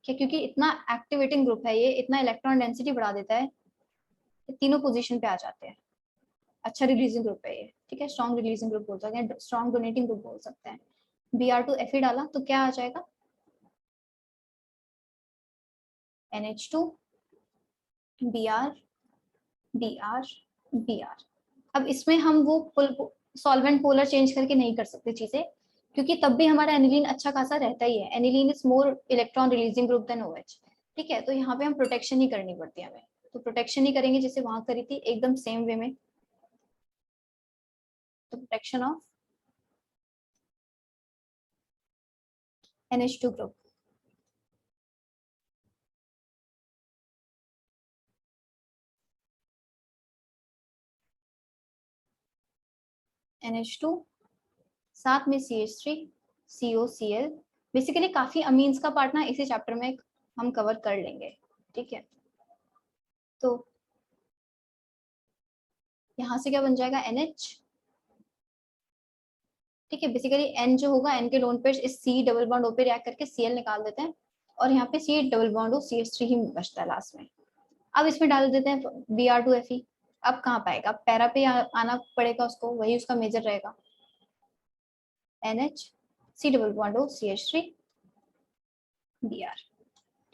कि क्योंकि इतना एक्टिवेटिंग ग्रुप है ये, इतना इलेक्ट्रॉन डेंसिटी बढ़ा देता है, तीनों पोजीशन पे आ जाते हैं। अच्छा रिलीजिंग ग्रुप है ये, ठीक है। स्ट्रॉन्ग रिलीजिंग ग्रुप बोल सकते हैं, स्ट्रॉन्ग डोनेटिंग ग्रुप बोल सकते हैं। Br2Fe डाला तो क्या आ जाएगा, NH2 Br Br Br। अब इसमें हम वो सॉल्वेंट पोलर चेंज करके नहीं कर सकते चीजें, क्योंकि तब भी हमारा एनिलीन अच्छा खासा रहता ही है। Aniline is more electron releasing group than OH, ठीक है। तो यहाँ पे हम प्रोटेक्शन ही करनी पड़ती है हमें, तो प्रोटेक्शन ही करेंगे जैसे वहां करी थी, एकदम सेम वे में। तो protection of NH2 group. NH2 साथ में CH3 COCl। बेसिकली काफी अमीन्स का पार्ट ना इसी चैप्टर में हम कवर कर लेंगे, ठीक है। तो यहाँ से क्या बन जाएगा, NH, ठीक है। बेसिकली N जो होगा, N के लोन पे इस C डबल बॉन्ड O पे रिएक्ट करके Cl निकाल देते हैं, और यहाँ पे C double bond O CH3 ही बचता है लास्ट में। अब इसमें डाल देते हैं Br2Fe। अब कहाँ पाएगा, पैरा पे आना पड़ेगा उसको, वही उसका मेजर रहेगा, NH C double bond O CH3 Br,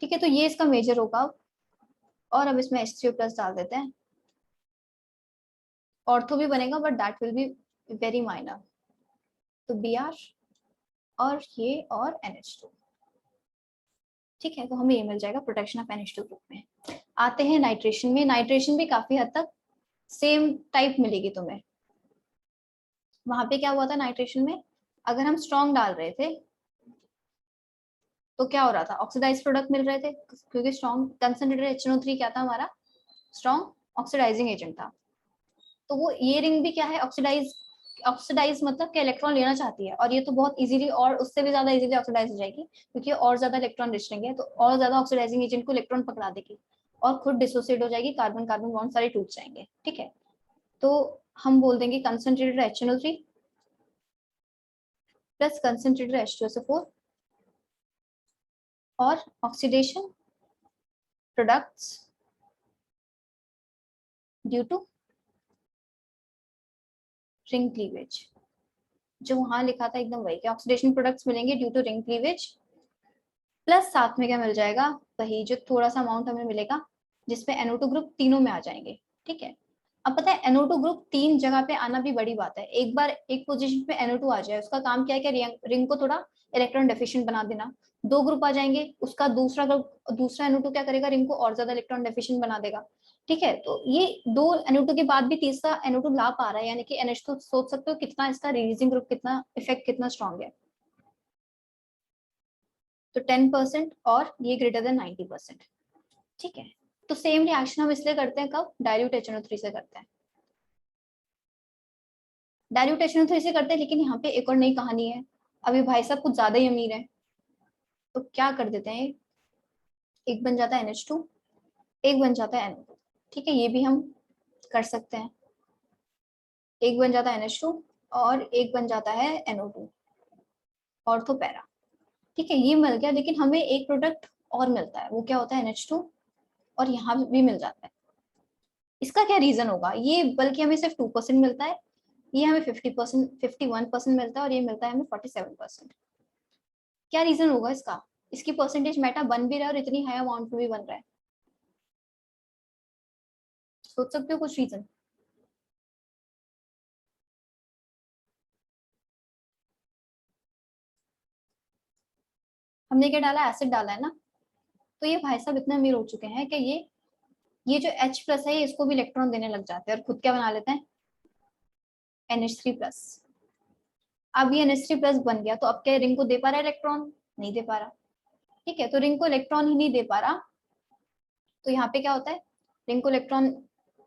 ठीक है। तो ये इसका मेजर होगा। और अब इसमें H3O+ डाल देते हैं, ऑर्थो भी बनेगा but that will be very minor. तो Br और ये और NH2, ठीक है। तो हमें ये मिल जाएगा प्रोटेक्शन ऑफ NH2 ग्रुप में। आते हैं नाइट्रेशन में। नाइट्रेशन भी काफी हद तक सेम टाइप मिलेगी तुम्हें। वहां पे क्या हुआ था नाइट्रेशन में, अगर हम स्ट्रॉन्ग डाल रहे थे तो क्या हो रहा था, ऑक्सीडाइज प्रोडक्ट मिल रहे थे, क्योंकि स्ट्रॉन्ग कंसंट्रेटेड HNO3 क्या था हमारा, स्ट्रॉन्ग ऑक्सीडाइजिंग एजेंट था। तो वो ये रिंग भी क्या है, ऑक्सीडाइज मतलब कि इलेक्ट्रॉन लेना चाहती है, और ये तो बहुत इजीली और उससे भी ज्यादा इजीली ऑक्सीडाइज हो जाएगी, क्योंकि और ज्यादा इलेक्ट्रॉन रिच रहेंगे, तो और ज्यादा ऑक्सीडाइजिंग एजेंट को इलेक्ट्रॉन पकड़ा देगी और खुद डिसोसिएट हो जाएगी, कार्बन कार्बन बॉन्ड सारे टूट जाएंगे, ठीक है। तो हम बोल देंगे concentrated HNO3 plus concentrated H2SO4 और oxidation products due to ring cleavage. जो वहां लिखा था एकदम वही, कि ऑक्सीडेशन प्रोडक्ट्स मिलेंगे due to ring cleavage, plus साथ में क्या मिल जाएगा, वही जो थोड़ा सा अमाउंट हमें मिलेगा जिसपे NO2 ग्रुप तीनों में आ जाएंगे, ठीक है। अब पता है NO2 ग्रुप 3 जगह पे आना भी बड़ी बात है। एक बार एक पोजीशन पे NO2 आ जाए, उसका काम क्या है कि रिंग को थोड़ा इलेक्ट्रॉन डेफिशिएंट बना देना। 2 ग्रुप आ जाएंगे, उसका दूसरा ग्रुप, दूसरा NO2 क्या करेगा, रिंग को और ज्यादा इलेक्ट्रॉन डेफिशिएंट बना देगा, ठीक है। तो ये 2 NO2 के बाद भी तीसरा NO2 ला पा रहा है, यानी कि NH2 सोच सकते हो कितना इसका रिलीजिंग ग्रुप, कितना इफेक्ट कितना स्ट्रॉन्ग है। तो 10% और ये ग्रेटर देन 90%, ठीक है। तो सेम रिएक्शन हम इसलिए करते हैं कब, डाइल्यूट HNO3 से करते हैं। डाइल्यूट HNO3 से करते हैं, लेकिन यहाँ पे एक और नई कहानी है। अभी भाई साहब कुछ ज्यादा ही अमीर है, तो क्या कर देते हैं, एक बन जाता है NH2, एक बन जाता है NO2, ठीक है। ये भी हम कर सकते हैं, एक बन जाता है NH2 और एक बन जाता है NO2, ऑर्थो पैरा, ठीक है, ये मिल गया, लेकिन हमें एक प्रोडक्ट और मिलता है, वो क्या होता है NH2, और यहाँ भी मिल जाता है। इसका क्या रीजन होगा? ये बल्कि हमें सिर्फ 2% मिलता है, ये हमें 50%, 51% मिलता है, और ये मिलता है हमें 47%। क्या रीजन होगा इसका? इसकी परसेंटेज मेटा बन भी रहा है और इतनी हाई अमाउंट में भी बन रहा है। सोच सकते हो कुछ रीजन? हमने क्या डाला? एसिड डाला है ना। तो ये भाई साहब इतने अमीर हो चुके हैं कि ये जो H+ है, इसको भी इलेक्ट्रॉन देने लग जाते हैं और खुद क्या बना लेते हैं? NH3+। अब ये NH3+ बन गया, तो अब क्या रिंग को दे पा रहा है इलेक्ट्रॉन? नहीं दे पा रहा। ठीक है, तो रिंग को इलेक्ट्रॉन ही नहीं दे पा रहा, तो यहाँ पे क्या होता है? रिंग को इलेक्ट्रॉन,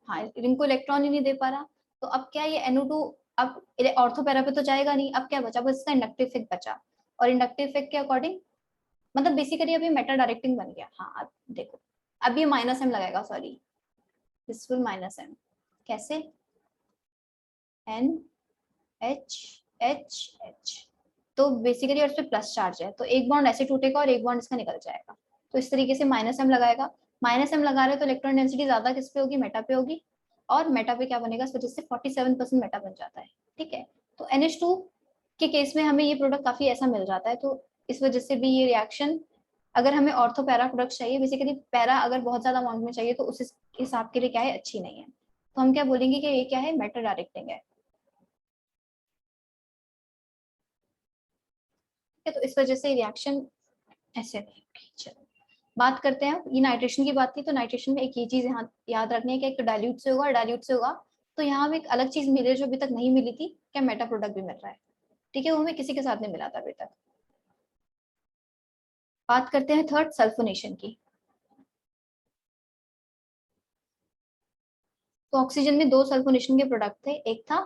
हाँ रिंग को इलेक्ट्रॉन ही नहीं दे पा रहा, तो अब क्या ये NO2 अब ऑर्थो पैरा पे तो जाएगा नहीं, अब क्या बचा? बस इसका इंडक्टिव इफेक्ट बचा, और इंडक्टिव इफेक्ट के अकॉर्डिंग मतलब बेसिकली अभी मेटा डायरेक्टिंग बन गया। हाँ अब देखो, अब ये -m लगाएगा, सॉरी दिस विल -m। कैसे? NH तो बेसिकली और इस पे प्लस चार्ज है, तो एक बॉन्ड ऐसे टूटेगा और एक बॉन्ड इसका निकल जाएगा, तो इस तरीके से -m लगाएगा। -m लगा रहे तो इलेक्ट्रॉन डेंसिटी ज्यादा किस पे होगी? मेटा पे होगी, और मेटा पे क्या बनेगा? इस वजह से 47% मेटा बन जाता है। ठीक है, तो NH2 के केस में हमें ये प्रोडक्ट काफी ऐसा मिल जाता है, तो इस वजह से भी ये रिएक्शन, अगर हमें ऑर्थो पैरा प्रोडक्ट चाहिए, बेसिकली पैरा अगर बहुत ज्यादा अमाउंट में चाहिए, तो उस हिसाब के लिए क्या है? अच्छी नहीं है, तो हम क्या बोलेंगे कि ये क्या है? मेटा डायरेक्टिंग है। तो इस वजह से रिएक्शन ऐसे नहीं होगी। चलो बात करते हैं, ये नाइट्रेशन की बात थी, तो नाइट्रेशन में एक ये चीज यहाँ याद रखनी है कि एक डाइल्यूट से होगा, डाइल्यूट से होगा, तो यहाँ हमें एक अलग चीज मिली है जो अभी तक नहीं मिली थी, क्या? मेटा प्रोडक्ट भी मिल रहा है। ठीक है, वो हमें किसी के साथ नहीं मिला था अभी तक। बात करते हैं थर्ड, सल्फोनेशन की। तो ऑक्सीजन में दो सल्फोनेशन के प्रोडक्ट थे, एक था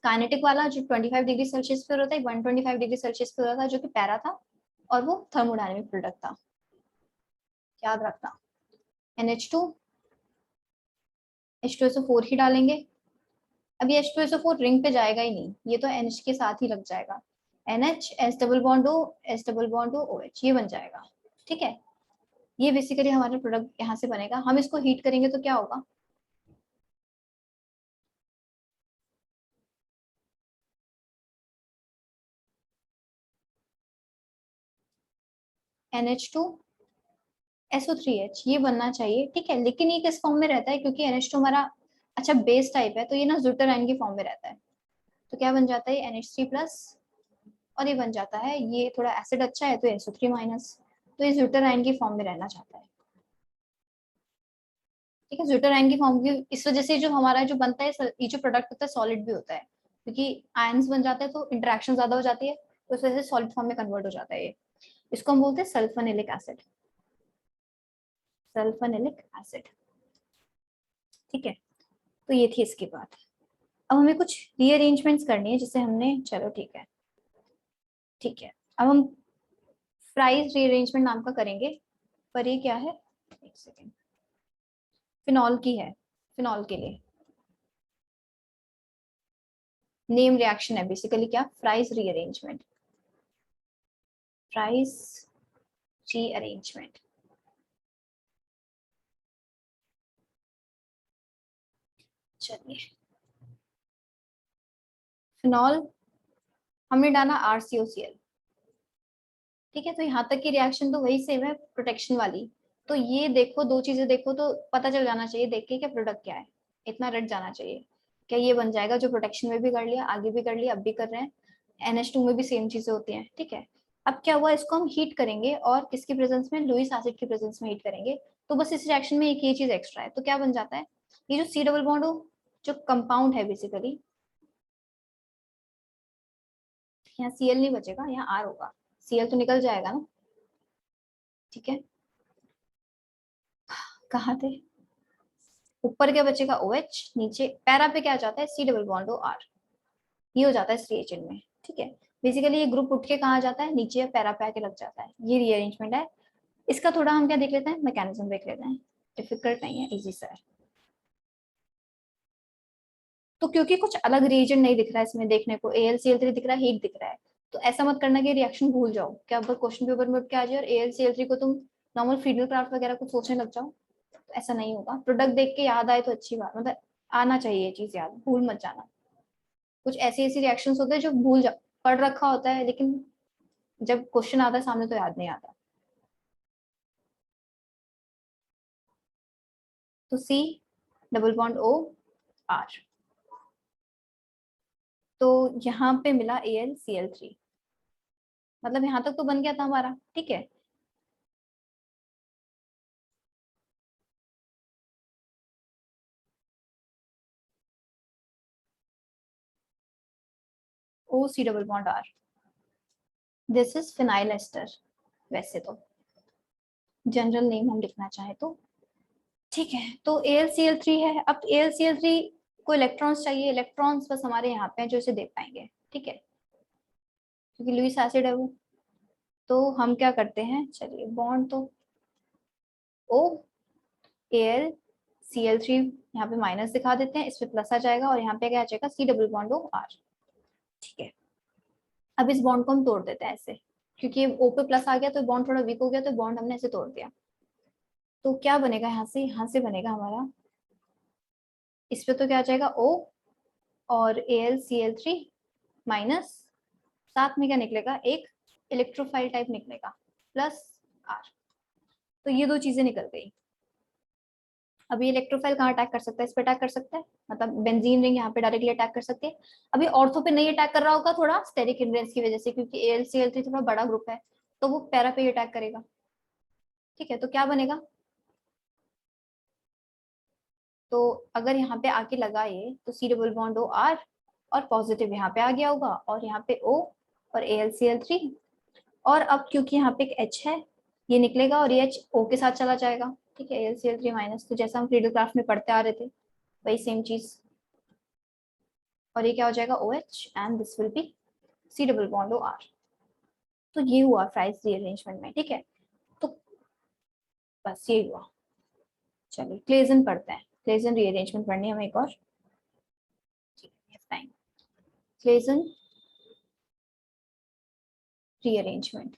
काइनेटिक वाला जो 25 डिग्री सेल्सियस पे होता है, 125 डिग्री सेल्सियस पे होता था, जो कि पैरा था, और वो थर्मोडायनेमिक प्रोडक्ट था, याद रखना। NH2, H2SO4 ही डालेंगे। अब ये H2SO4 रिंग पे जाएगा ही नहीं, ये तो NH के साथ ही लग जाएगा, NH S double bond O, S double bond O OH, ये बन जाएगा। ठीक है, ये बेसिकली हमारा प्रोडक्ट यहाँ से बनेगा। हम इसको हीट करेंगे तो क्या होगा? NH2 SO3H, ये बनना चाहिए। ठीक है, लेकिन ये किस फॉर्म में रहता है? क्योंकि NH2 हमारा अच्छा बेस टाइप है, तो ये ना ज़्यूटर आयन की फॉर्म में रहता है, तो क्या बन जाता है? NH3+, और ये बन जाता है, ये थोड़ा एसिड अच्छा है तो SO3-, तो ये ज़्यूटर आयन की फॉर्म में रहना चाहता है। ठीक है, ज़्यूटर आयन की फॉर्म की इस वजह से जो हमारा जो बनता है, ये जो प्रोडक्ट होता है सॉलिड भी होता है, क्योंकि आयंस बन जाते हैं तो इंटरेक्शन ज्यादा हो जाती है, तो इस वजह से सॉलिड फॉर्म में कन्वर्ट हो जाता है ये। इसको हम बोलते हैं सल्फोनिलिक एसिड, सल्फोनिलिक एसिड। ठीक है, तो ये थी इसकी बात। अब हमें कुछ रीअरेंजमेंट्स करनी है, जिसे हमने, चलो ठीक है, ठीक है, अब हम फ्राइज रीअरेंजमेंट नाम का करेंगे, पर ये क्या है? एक सेकेंड, फिनॉल की है, फिनॉल के लिए नेम रिएक्शन है बेसिकली, क्या? Fries rearrangement, fries rearrangement. चलिए, फिनॉल हमने डाला RCOCl। ठीक है, तो यहाँ तक की रिएक्शन तो वही सेम है, प्रोटेक्शन वाली। तो ये देखो, दो चीजें देखो तो पता चल जाना चाहिए देख के क्या प्रोडक्ट क्या है, इतना रट जाना चाहिए। क्या ये बन जाएगा? जो प्रोटेक्शन में भी कर लिया, आगे भी कर लिया, अब भी कर रहे हैं, NH2 में भी सेम चीजें होती हैं। ठीक है, अब क्या हुआ? इसको हम हीट करेंगे, और किसकी प्रेजेंस में? लुइस एसिड की प्रेजेंस में हीट करेंगे, तो बस इस रिएक्शन में एक ये चीज एक्स्ट्रा है, तो क्या बन जाता है? ये जो C डबल बॉन्ड हो, जो कंपाउंड है बेसिकली, यहाँ Cl नहीं बचेगा, यहाँ R होगा, Cl तो निकल जाएगा ना। ठीक है, कहाँ थे? ऊपर क्या बचेगा? OH, नीचे पैरा पे क्या जाता है? C double bond O R, ये हो जाता है CHN में। ठीक है, बेसिकली ये ग्रुप उठ के कहाँ जाता है? नीचे पैरा पे आके लग जाता है, ये रीअरेंजमेंट है। इसका थोड़ा हम क्या देख लेते हैं? मैकेनिज्म देख लेते हैं, डिफिकल्ट नहीं है, इजी सा है। तो क्योंकि कुछ अलग रीजन नहीं दिख रहा है इसमें देखने को, AlCl3 दिख रहा है, हीट दिख रहा है, तो ऐसा मत करना कि रिएक्शन भूल जाओ, क्या अब क्वेश्चन पेपर में उठ के आ जाए और AlCl3 को तुम नॉर्मल फ्रीडल क्राफ्ट वगैरह कुछ सोचने लग जाओ। तो ऐसा नहीं होगा, प्रोडक्ट देख के याद आए तो अच्छी बात, मतलब आना चाहिए ये चीज याद, भूल मत जाना। कुछ ऐसी ऐसी रिएक्शंस होते हैं जो भूल जा पढ़ रखा होता है, लेकिन जब क्वेश्चन आता है सामने तो याद नहीं आता। तो C डबल बॉन्ड OR, तो यहाँ पे मिला AlCl3, मतलब यहाँ तक तो बन गया था हमारा, ठीक है। OC double bond R, this is phenyl ester, वैसे तो जनरल नेम हम लिखना चाहे तो, ठीक है। तो AlCl3 है। अब AlCl3 को इलेक्ट्रॉन्स चाहिए, इलेक्ट्रॉन्स बस हमारे यहाँ पे हैं जो इसे दे पाएंगे, ठीक है, क्योंकि लुईस एसिड है वो। तो हम क्या करते हैं, चलिए बॉन्ड तो O AlCl3 यहाँ पे माइनस दिखा देते हैं, इस पे प्लस आ जाएगा और यहाँ पे क्या आ जाएगा C डबल बॉन्ड OR, ठीक है। अब इस बॉन्ड को हम तोड़ देते हैं ऐसे, क्योंकि O पे प्लस आ गया तो बॉन्ड थोड़ा वीक हो गया, तो बॉन्ड हमने ऐसे तोड़ दिया। तो क्या बनेगा यहाँ से बनेगा हमारा, इस पे तो क्या आ जाएगा O और AlCl3 माइनस, साथ में क्या निकलेगा, एक इलेक्ट्रोफाइल टाइप निकलेगा प्लस R। तो ये दो चीजें निकल गई। अभी इलेक्ट्रोफाइल कहाँ अटैक कर सकता है, इस पे अटैक कर सकता है, मतलब बेंजीन रिंग यहाँ पे डायरेक्टली अटैक कर सकती है। अभी ऑर्थो पे नहीं अटैक कर रहा होगा, थोड़ा स्टेरिक हिंड्रेंस की वजह से, क्योंकि AlCl3 थोड़ा बड़ा ग्रुप है, तो वो पैरा पे ही अटैक करेगा, ठीक है। तो क्या बनेगा, तो अगर यहाँ पे आके लगा ये, तो C डबल बॉन्ड OR और पॉजिटिव यहाँ पे आ गया होगा, और यहाँ पे O और AlCl3, और अब क्योंकि यहाँ पे एक H है, ये निकलेगा और ये H O के साथ चला जाएगा, ठीक है, AlCl3 माइनस, तो जैसा हम फ्रीडल क्राफ्ट में पढ़ते आ रहे थे वही सेम चीज, और ये क्या हो जाएगा OH and this will be C double bond OR। तो ये हुआ फ्राइज रीअरेंजमेंट में, ठीक है। तो बस ये हुआ। चलिए क्लेजन पढ़ते हैं, क्लेजन रीअरेंजमेंट पढ़नी है हमें एक और, क्लेजन रीअरेंजमेंट।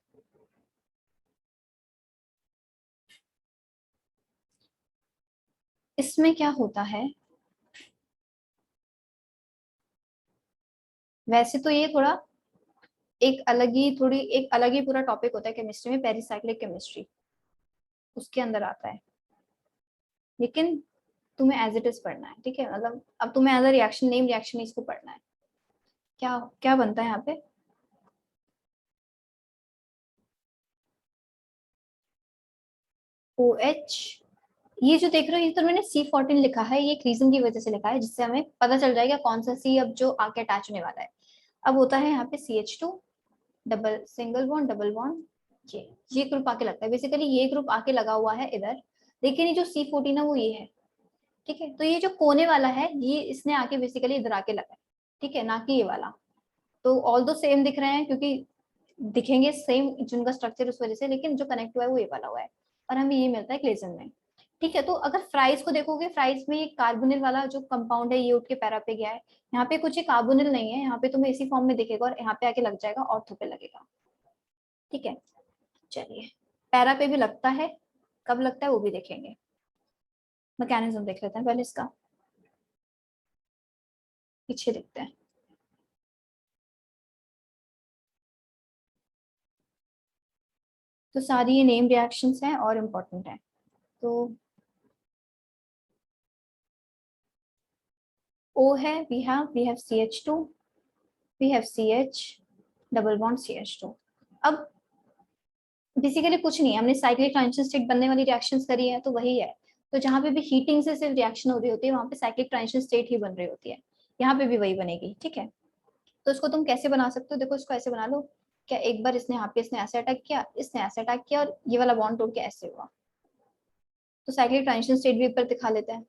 इसमें क्या होता है, वैसे तो ये थोड़ा एक अलग ही पूरा टॉपिक होता है केमिस्ट्री में, पेरिसाइक्लिक केमिस्ट्री उसके अंदर आता है, लेकिन तुम्हें एज इट इज पढ़ना है, ठीक है। मतलब अब तुम्हें as a reaction name reaction इसको पढ़ना है। क्या क्या बनता है यहाँ पे, OH, ये जो देख रहे हो ये तो मैंने C14 लिखा है, ये एक रीजन की वजह से लिखा है, जिससे हमें पता चल जाएगा कौन सा C अब जो आके अटैच होने वाला है। अब होता है यहाँ पे CH2 double single bond double bond, ये ग्रुप आके लगता है, बेसिकली ये ग्रुप आके लगा हुआ है इधर, लेकिन ये जो C14 है वो ये है, ठीक है। तो ये जो कोने वाला है ये इसने आके बेसिकली इधर आके लगा है, ठीक है, ना कि ये वाला। तो ऑल दो सेम दिख रहे हैं, क्योंकि दिखेंगे सेम जिनका स्ट्रक्चर उस वजह से, लेकिन जो कनेक्ट हुआ है वो ये वाला हुआ है, और हमें ये मिलता है क्लेजन में, ठीक है। तो अगर फ्राइज को देखोगे, फ्राइज में ये कार्बोनिल वाला जो कंपाउंड है ये उठ के पैरा पे गया है, यहाँ पे कुछ कार्बोनिल नहीं है, यहाँ पे तुम्हें इसी फॉर्म में दिखेगा और यहाँ पे आके लग जाएगा, ऑर्थो पे लगेगा, ठीक है। चलिए पैरा पे भी लगता है, कब लगता है वो भी देखेंगे, मैकेनिज्म देख लेते हैं पहले इसका, पीछे देखते हैं। तो सारी ये नेम रिएक्शंस हैं और इम्पोर्टेंट है। तो O है, we have CH2, we have CH double bond CH2। अब बेसिकली कुछ नहीं है, हमने साइक्लिक ट्रांजिशन स्टेट बनने वाली रिएक्शंस करी है, तो वही है। तो जहाँ पे भी हीटिंग से सिर्फ रिएक्शन हो रही होती है वहाँ पे साइक्लिक ट्रांजिशन स्टेट ही बन रही होती है, यहाँ पे भी वही बनेगी, ठीक है। तो इसको तुम कैसे बना सकते हो, देखो इसको ऐसे बना लो, क्या एक बार इसने यहाँ पे इसने ऐसे अटैक किया, इसने ऐसे अटैक किया, और ये वाला बॉन्ड तोड़ के ऐसे हुआ। तो साइक्लिक ट्रांजिशन स्टेट भी एक बार दिखा लेते हैं।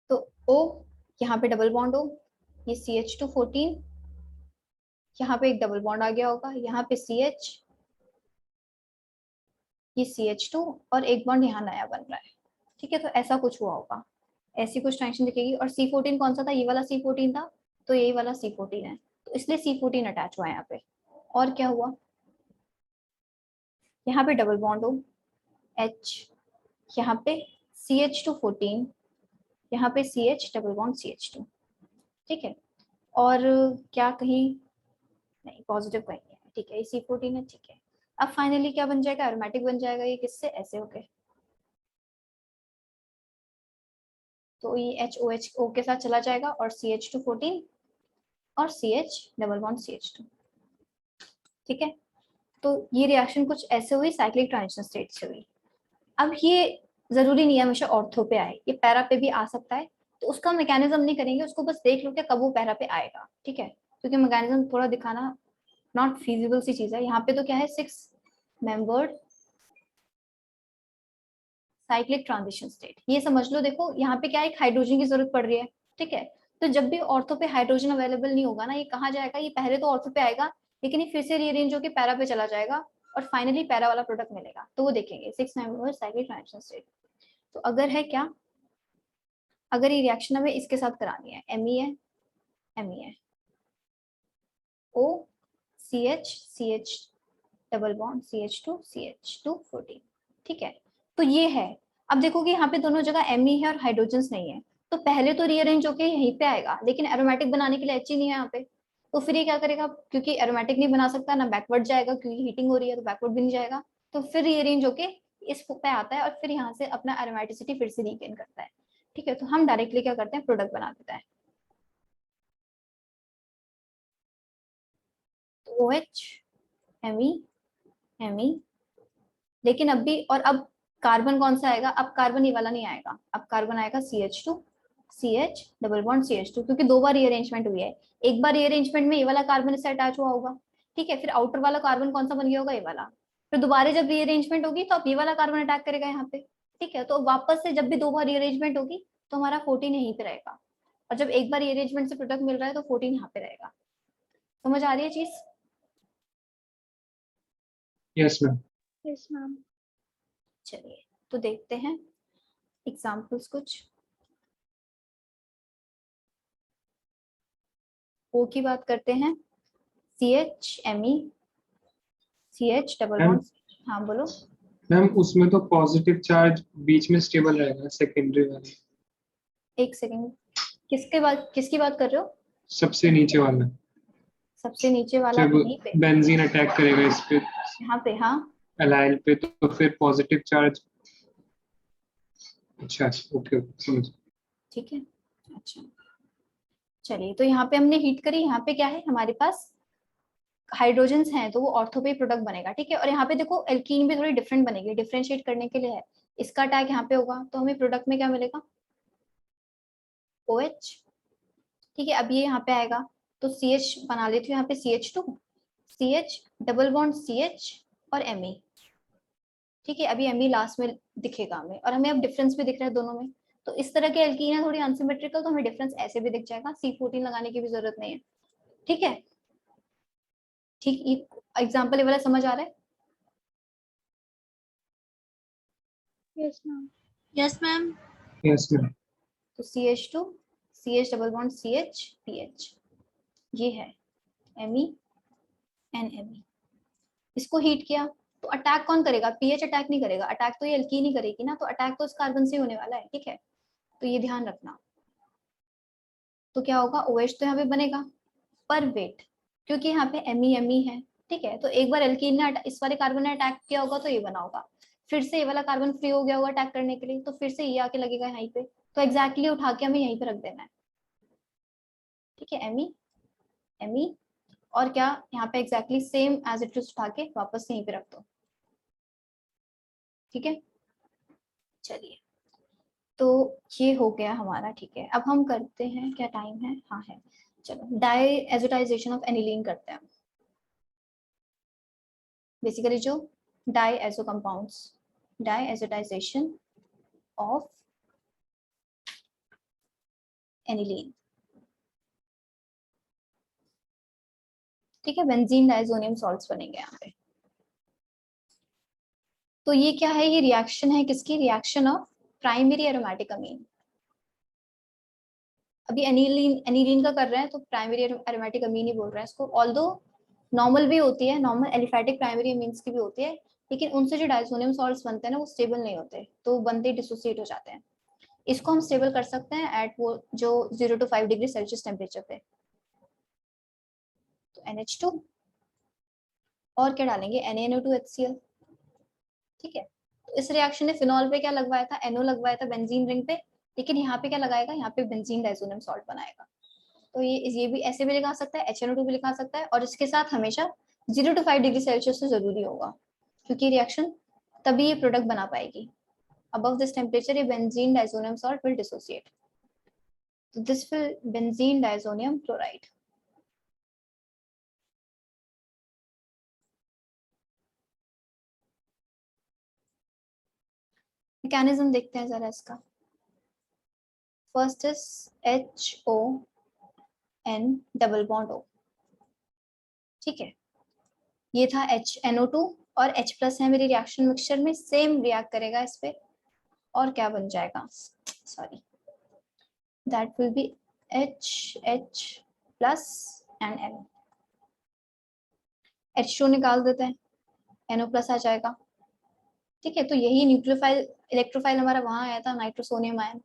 तो O, यहाँ पे डबल बॉन्ड O, ये CH214, यहाँ पे एक डबल बॉन्ड आ गया होगा, यहाँ पे CH, ये CH2, और एक बॉन्ड यहाँ नया बन रहा है, ठीक है। तो ऐसा कुछ हुआ होगा, ऐसी कुछ ट्रांजिशन दिखेगी। और C14 कौन सा था, ये वाला C14 था, तो यही वाला C14 है, तो इसलिए C14 अटैच हुआ है यहाँ पे। और क्या हुआ, यहाँ पे डबल बॉन्ड हो H, यहाँ पे CH2 14, यहाँ पे CH डबल बॉन्ड CH2, ठीक है। और क्या कहीं नहीं, पॉजिटिव कहीं है, ठीक है, C14 है, ठीक है। अब फाइनली क्या बन जाएगा, एरोमेटिक बन जाएगा ये, किससे, ऐसे होके। तो ये HOH O के साथ चला जाएगा और CH2 14 और CH डबल बॉन्ड CH2, ठीक है। तो ये रिएक्शन कुछ ऐसे हुई, साइक्लिक ट्रांजिशन स्टेट से हुई। अब ये जरूरी नहीं है हमेशा ऑर्थो पे आए, ये पैरा पे भी आ सकता है, तो उसका मैकेनिज्म नहीं करेंगे, उसको बस देख लो कि कब वो पैरा पे आएगा, ठीक है। क्योंकि मैकेनिज्म थोड़ा दिखाना नॉट फीजिबल सी चीज है। यहाँ पे तो क्या है, 6 मेंबर्ड साइक्लिक ट्रांजिशन स्टेट, ये समझ लो। देखो यहाँ पे क्या है, एक हाइड्रोजन की जरूरत पड़ रही है, ठीक है। तो जब भी ऑर्थो पे हाइड्रोजन अवेलेबल नहीं होगा ना, ये कहाँ जाएगा, ये पहले तो ऑर्थो पे आएगा, लेकिन ये फिर से रीअरेंज होकर पैरा पे चला जाएगा और फाइनली पैरा वाला प्रोडक्ट मिलेगा, तो वो देखेंगे 6 मेंबर्ड साइक्लिक ट्रांजिशन स्टेट। तो अगर है क्या, अगर ये रिएक्शन हमें इसके साथ करानी है, Me है, Me है, O CH CH double bond CH2 CH2 14, ठीक है। तो ये है। अब देखोगे यहाँ पे दोनों जगह Me है और हाइड्रोजन नहीं है, तो पहले तो रीअरेंज होके यहीं पे आएगा, लेकिन एरोमेटिक बनाने के लिए H ही नहीं है यहाँ पे। तो फिर ये क्या करेगा, क्योंकि एरोमेटिक नहीं बना सकता ना, बैकवर्ड जाएगा, क्योंकि हीटिंग हो रही है तो बैकवर्ड भी नहीं जाएगा। तो फिर रीअरेंज होके इस पे आता है और फिर यहाँ से अपना एरोमेटिसिटी फिर से रीगेन करता है, ठीक है। तो हम डायरेक्टली क्या करते हैं, प्रोडक्ट बना देता है। तो OH Me Me, लेकिन अब भी, और अब कार्बन कौन सा आएगा, अब कार्बन ये वाला नहीं आएगा, अब कार्बन आएगा CH2 CH double bond CH2, क्योंकि 2 बार रीअरेंजमेंट हुई है। एक बार रीअरेंजमेंट में ये वाला कार्बन इससे अटैच हुआ होगा, ठीक है, फिर आउटर वाला कार्बन कौन सा बन गया होगा, ये वाला। फिर दोबारा जब रीअरेंजमेंट होगी तो अब ये वाला कार्बन अटैक करेगा यहाँ पे, ठीक है। तो वापस से जब भी 2 बार रीअरेंजमेंट होगी तो हमारा 14 यहीं पे रहेगा, और जब एक बार रीअरेंजमेंट से प्रोडक्ट मिल रहा है तो 14 यहाँ पे रहेगा। समझ आ रही है चीज? Yes, ma'am. Yes, ma'am. चलिए तो देखते हैं एग्जाम्पल्स कुछ। ओ की बात करते हैं, CH Me CH double ma'am bond, हाँ बोलो। मैम उसमें तो पॉजिटिव चार्ज बीच में स्टेबल रहेगा, सेकेंडरी वाला। एक सेकेंड, किसकी बात कर रहे हो? सबसे नीचे वाला, सबसे नीचे वाला जब यहीं पे, बेंजीन अटैक करेगा इस पे, यहाँ पे, हाँ एलाइल पे, तो फिर पॉजिटिव चार्ज। अच्छा, ओके, समझ। ठीक है। अच्छा चलिए, तो यहाँ पे हमने हीट करी, यहाँ पे क्या है हमारे पास, हाइड्रोजन हैं, तो वो ऑर्थो पे प्रोडक्ट बनेगा, ठीक है। और यहाँ पे देखो एल्कीन भी थोड़ी डिफरेंट बनेगी, डिफरेंशिएट करने के लिए है, इसका अटैक यहाँ पे होगा, तो हमें प्रोडक्ट में क्या मिलेगा, OH, ठीक है। अब ये यहाँ पे आएगा, तो CH बना लेती हूँ यहाँ पे, CH2 CH double bond CH और Me, ठीक है। अभी Me लास्ट में दिखेगा हमें, और हमें अब डिफरेंस भी दिख रहा है दोनों में। तो इस तरह के एल्कीन है थोड़ी अनसिमेट्रिकल, तो हमें डिफरेंस ऐसे भी दिख जाएगा, C14 लगाने की भी जरूरत नहीं है, ठीक है। ठीक, एग्जाम्पल ये वाला समझ आ रहा है? Yes, ma'am. Yes, ma'am. Yes ma'am. तो CH2 CH double bond CH PH, ये है Me and Me। इसको हीट किया तो अटैक कौन करेगा, पीएच अटैक नहीं करेगा, अटैक तो ये एल्कीन ही करेगी ना, तो अटैक तो इस कार्बन से होने वाला है, ठीक है। तो ये ध्यान रखना। तो क्या होगा, OH तो यहाँ पे बनेगा, पर वेट, क्योंकि यहाँ पे Me है, ठीक है। तो एक बार एल्कीन ने इस वाले कार्बन ने अटैक किया होगा तो ये बना होगा, फिर से ये वाला कार्बन फ्री हो गया होगा अटैक करने के लिए, तो फिर से ये आके लगेगा यहीं पे, तो एग्जैक्टली उठा के हमें यहीं पे रख देना है, ठीक है। Me और क्या, यहाँ पे exactly same as it is उठा के वापस यहीं पे रख दो, ठीक है। चलिए, तो ये हो गया हमारा, ठीक है। अब हम करते हैं, क्या टाइम है, हाँ है, चलो डाई एजोटाइजेशन ऑफ एनिलीन करते हैं। बेसिकली जो diazo compounds, diazotization of aniline, ठीक है। बेंजीन डाइजोनियम सॉल्ट्स बनेंगे यहाँ पे। तो ये क्या है, ये रिएक्शन है किसकी, रिएक्शन ऑफ प्राइमरी एरोमेटिक अमीन। अभी एनिलीन का कर रहे हैं तो प्राइमरी एरोमेटिक अमीन ही बोल रहे हैं इसको, ऑल्दो नॉर्मल भी होती है, नॉर्मल एलिफैटिक प्राइमरी अमीन्स की भी होती है, लेकिन उनसे जो डाइसोनियम सॉल्ट्स बनते हैं ना वो स्टेबल नहीं होते, तो बनते डिसोसिएट हो जाते हैं। इसको हम स्टेबल कर सकते हैं एट वो जो 0 to 5 डिग्री सेल्सियस टेम्परेचर पे। तो NH2 और क्या डालेंगे, NaNO2HCl। ठीक है, तो इस रिएक्शन ने फिनॉल पे क्या लगवाया था, NO लगवाया था बेंजीन रिंग पे, लेकिन यहाँ पे क्या लगाएगा, यहाँ पे बेंजीन डाइसोनियम सॉल्ट बनाएगा। तो ये भी ऐसे भी लिखा सकता है, HNO2 भी लिखा सकता है, और इसके साथ हमेशा 0 to 5 डिग्री सेल्सियस से जरूरी होगा, क्योंकि रिएक्शन तभी ये प्रोडक्ट बना पाएगी। Above this temperature, a benzene diazonium salt will dissociate. So this will benzene diazonium chloride. Mechanism देखते हैं जरा इसका. First is HON double bond O. ठीक है, ये था HNO2 और H प्लस है मेरी रिएक्शन मिक्सचर में, सेम रिएक्ट करेगा इस पे, और क्या बन जाएगा, sorry, that will be H plus and N. H2 निकाल देते हैं, NO प्लस आ जाएगा। ठीक है, तो यही न्यूक्लियोफाइल इलेक्ट्रोफाइल हमारा वहां आया था, नाइट्रोसोनियम आयन।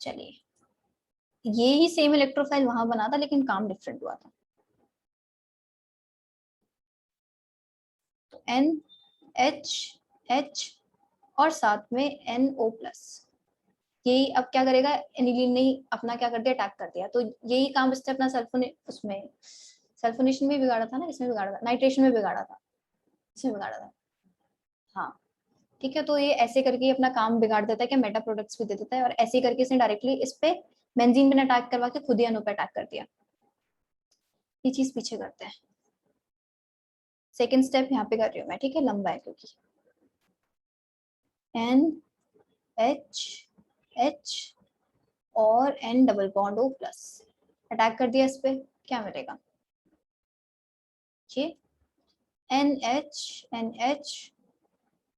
चलिए, ये ही सेम इलेक्ट्रोफाइल वहां बना था, लेकिन काम डिफरेंट हुआ था। तो NH और साथ में NO प्लस, यही अब क्या करेगा, एनिलीन ने अपना क्या कर दिया, अटैक कर दिया, तो यही काम इसने अपना उसमें सल्फोनेशन में बिगाड़ा था ना, इसमें बिगाड़ा था, नाइट्रेशन में बिगाड़ा था, इसमें बिगाड़ा था। हाँ ठीक है, तो ये ऐसे करके अपना काम बिगाड़ देता है कि मेटा प्रोडक्ट्स भी दे देता है, और ऐसे करके इसने डायरेक्टली इस पे बेंजीन पे अटैक करवा के खुद ही अणु पे अटैक कर दिया। ये चीज पीछे करते हैं, सेकेंड स्टेप यहाँ पे कर रही हूँ मैं, ठीक है, लंबा है क्योंकि NH और N double bond O plus attack कर दिया इस पे, क्या मिलेगा, ये NH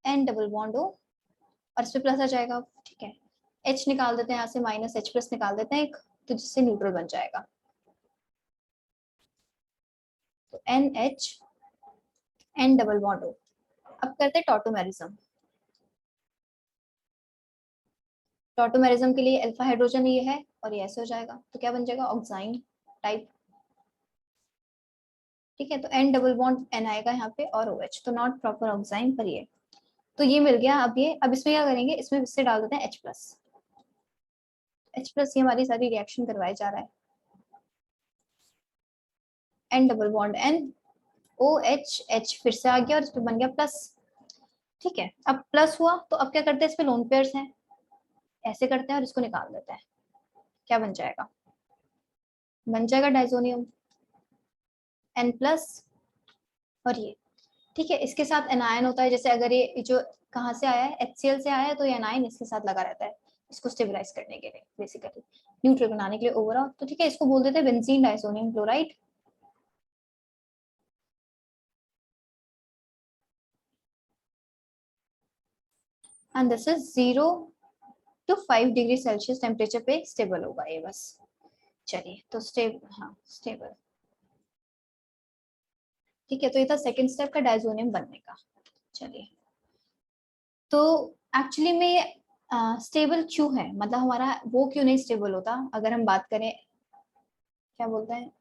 N double bond O और इस पे प्लस आ जाएगा। ठीक है, H निकाल देते हैं यहाँ से, माइनस H प्लस निकाल देते हैं एक, तो जिससे न्यूट्रल बन जाएगा। तो NH N double bond O। अब करते हैं टॉटोमेरिज्म। टॉटोमेरिज्म के लिए अल्फा हाइड्रोजन ये है और ये ऐसे हो जाएगा, तो क्या बन जाएगा, ऑक्साइन टाइप। ठीक है, तो N डबल बॉन्ड N आएगा यहाँ पे और OH, तो नॉट प्रॉपर ऑक्साइन पर ये, तो ये मिल गया। अब इसमें क्या करेंगे, इसमें इससे डाल देते हैं H प्लस। H प्लस ये हमारी सारी रिएक्शन करवाई जा रहा है, N double bond N OH, H फिर से आ गया और इस पे बन गया प्लस। ठीक है, अब प्लस हुआ तो अब क्या करते हैं, इस पे लोन पेयर्स हैं, ऐसे करते हैं और इसको निकाल देते हैं, क्या बन जाएगा, बन जाएगा डाइजोनियम N प्लस और ये। ठीक है, इसके साथ एनायन होता है, जैसे अगर ये जो कहाँ से आया है, HCl से आया है, तो ये एनायन इसके साथ लगा रहता है इसको स्टेबलाइज करने के लिए, बेसिकली न्यूट्रल बनाने के लिए ओवरऑल। तो ठीक है, इसको बोल देते हैं benzene diazonium chloride. And this is 0 to 5 degree Celsius temperature पे स्टेबल होगा ये बस। चलिए, तो स्टेबल। ठीक है, तो ये था सेकंड स्टेप का डाइजोनियम बनने का। चलिए, तो एक्चुअली में ये स्टेबल क्यों है, मतलब हमारा वो क्यों नहीं स्टेबल होता, अगर हम बात करें, क्या बोलते हैं,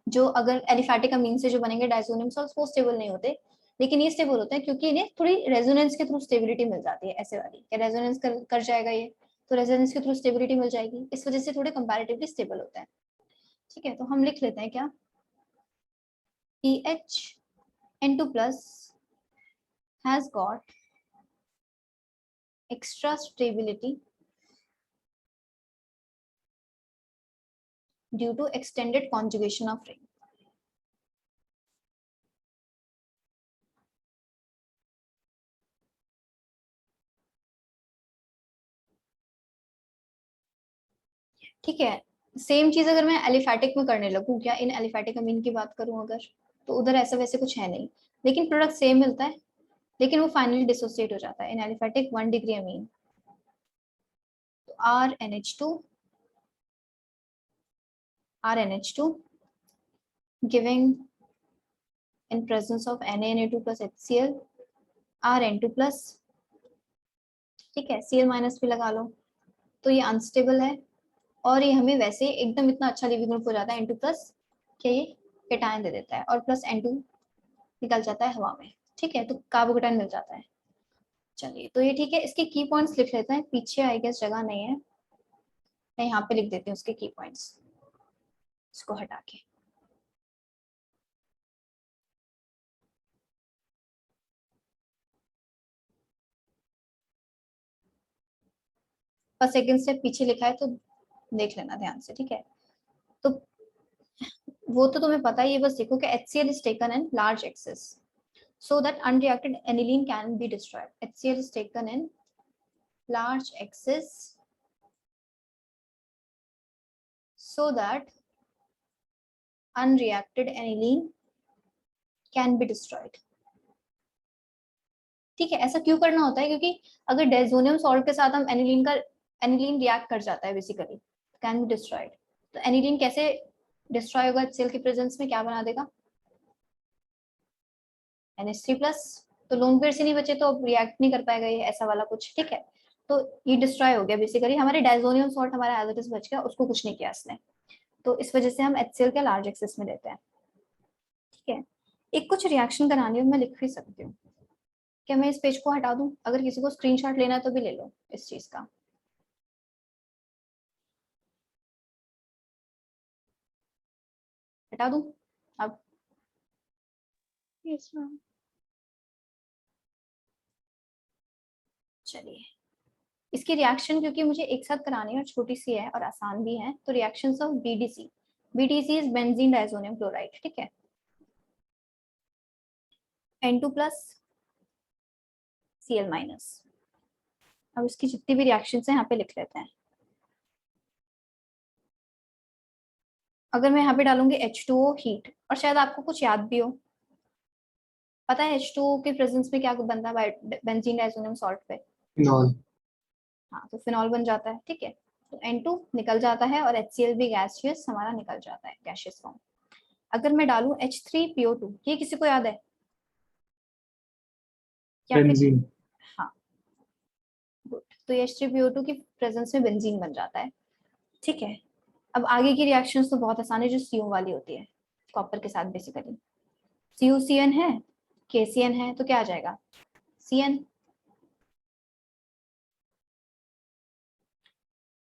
जो अगर एलिफैटिक अमीन से जो बनेंगे डाइजोनियम सॉल्ट्स, वो स्टेबल नहीं होते, लेकिन ये स्टेबल होते हैं क्योंकि इन्हें थोड़ी रेजोनेंस के थ्रू स्टेबिलिटी मिल जाती है, ऐसे वाली क्या रेजोनेंस कर जाएगा ये, तो रेजोनेंस के थ्रू स्टेबिलिटी मिल जाएगी, इस वजह से थोड़े कंपैरेटिवली स्टेबल होते हैं। ठीक है, तो हम लिख लेते हैं क्या, PHN2 plus has got extra stability due to extended conjugation of ring. ठीक है, सेम चीज अगर मैं एलिफैटिक में करने लगूं, क्या इन एलिफैटिक अमीन की बात करूं अगर, तो उधर ऐसा वैसे कुछ है नहीं, लेकिन प्रोडक्ट सेम मिलता है, लेकिन वो फाइनली डिसोसिएट हो जाता है इन एलिफैटिक 1 डिग्री अमीन। तो RNH2 giving in presence of NaNO2 plus HCl RN2 plus, ठीक है, Cl माइनस भी लगा लो। तो ये अनस्टेबल है और ये हमें वैसे एकदम इतना अच्छा लिविंग ग्रुप हो जाता है N2 प्लस के ये केटायन दे देता है और प्लस N2 निकल जाता है हवा में, ठीक है, तो कार्बोकेटायन मिल जाता है। चलिए तो ये ठीक है, इसके की पॉइंट्स लिख लेते हैं, पीछे आई गेस जगह नहीं है, मैं यहाँ पे लिख देती हूँ उसके की पॉइंट्स, इसको हटा के। फर्स्ट सेकंड स्टेप पीछे लिखा है तो देख लेना ध्यान से, ठीक है। तो वो तो तुम्हें पता ही है, बस देखो कि HCl is taken in large excess so that unreacted aniline can be destroyed. HCl is taken in large excess so that unreacted aniline can be destroyed. ठीक है, ऐसा क्यों करना होता है? क्योंकि अगर डायज़ोनियम सॉल्ट के साथ हम एनिलीन रिएक्ट कर जाता है बेसिकली, कैन बी डिस्ट्रॉयड। तो एनिलीन कैसे डिस्ट्रॉय होगा HCl के प्रेजेंस में? क्या बना देगा? NH3+, तो लोन पेयर से नहीं बचे तो अब रिएक्ट नहीं कर पाएगा ये, ऐसा वाला कुछ, ठीक है। तो ये डिस्ट्रॉय हो गया बेसिकली, हमारे डायज़ोनियम सॉल्ट हमारा एज इट इज बच गया, उसको कुछ नहीं किया इसने, तो इस वजह से हम HCl के लार्ज एक्सेस में लेते हैं, ठीक है। एक कुछ रिएक्शन करानी है, मैं लिख भी सकती हूँ, क्या मैं इस पेज को हटा दूं? अगर किसी को स्क्रीनशॉट लेना है तो भी ले लो इस चीज का। हटा दूं अब? Yes, ma'am. चलिए, इसकी रिएक्शन क्योंकि मुझे एक साथ करानी है और छोटी सी है और आसान भी है, तो reactions of BDC is benzene diazonium chloride, ठीक है, N2+ Cl-। अब इसकी जितनी भी रिएक्शंस हैं यहाँ पे लिख लेते हैं। अगर मैं यहाँ पे डालूंगी H2O हीट, और शायद आपको कुछ याद भी हो, पता है H2O के प्रेजेंस में क्या बनता है बेंजीन डायज़ोनियम सॉल्ट पे? फिनॉल। हाँ, तो फिनॉल बन जाता है, ठीक है। तो N2 निकल जाता है और HCl भी गैसियस हमारा निकल जाता है, गैसियस फॉर्म। अगर मैं डालूं H3PO2, ये किसी को याद है क्या? बेंजीन। हाँ, गुड। तो ये H3PO2 की प्रेजेंस में बेंजीन बन जाता है, ठीक है। अब आगे की रिएक्शंस तो बहुत आसान है, जो CO वाली होती है कॉपर के साथ बेसिकली, CuCN है, KCN है, तो क्या आ जाएगा? CN,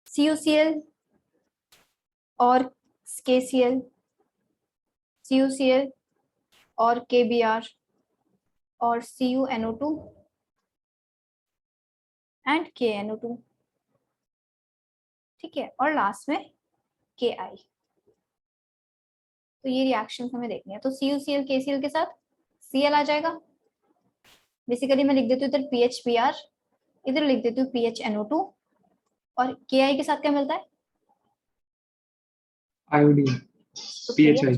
CuCl और KCl, CuCl और KBr और CuNO2 एंड KNO2, ठीक है, और लास्ट में Ki। तो ये रिएक्शन हमें देखनी है। तो CuCl KCl के साथ Cl आ जाएगा, बेसिकली मैं लिख देती हूँ इधर PHBr, इधर लिख देती हूँ PHNO2, और Ki के साथ क्या मिलता है? Iodine, PHI।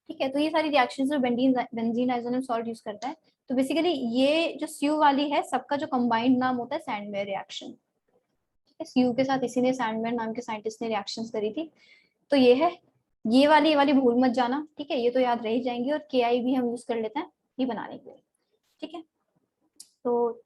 ठीक है, तो ये सारी रिएक्शंस जो बेंजीन डायज़ोनियम सॉल्ट यूज करता है, तो बेसिकली ये जो Cu वाली है, सबका जो कंबाइंड नाम होता है सैंडवेयर रिएक्शन, ठीक है। Cu के साथ इसी ने सैंडवेयर नाम के साइंटिस्ट ने रिएक्शंस करी थी, तो ये है, ये वाली भूल मत जाना, ठीक है, ये तो याद रह ही जाएंगी, और Ki भी हम यूज कर लेते हैं ये बनाने के लिए, ठीक है। तो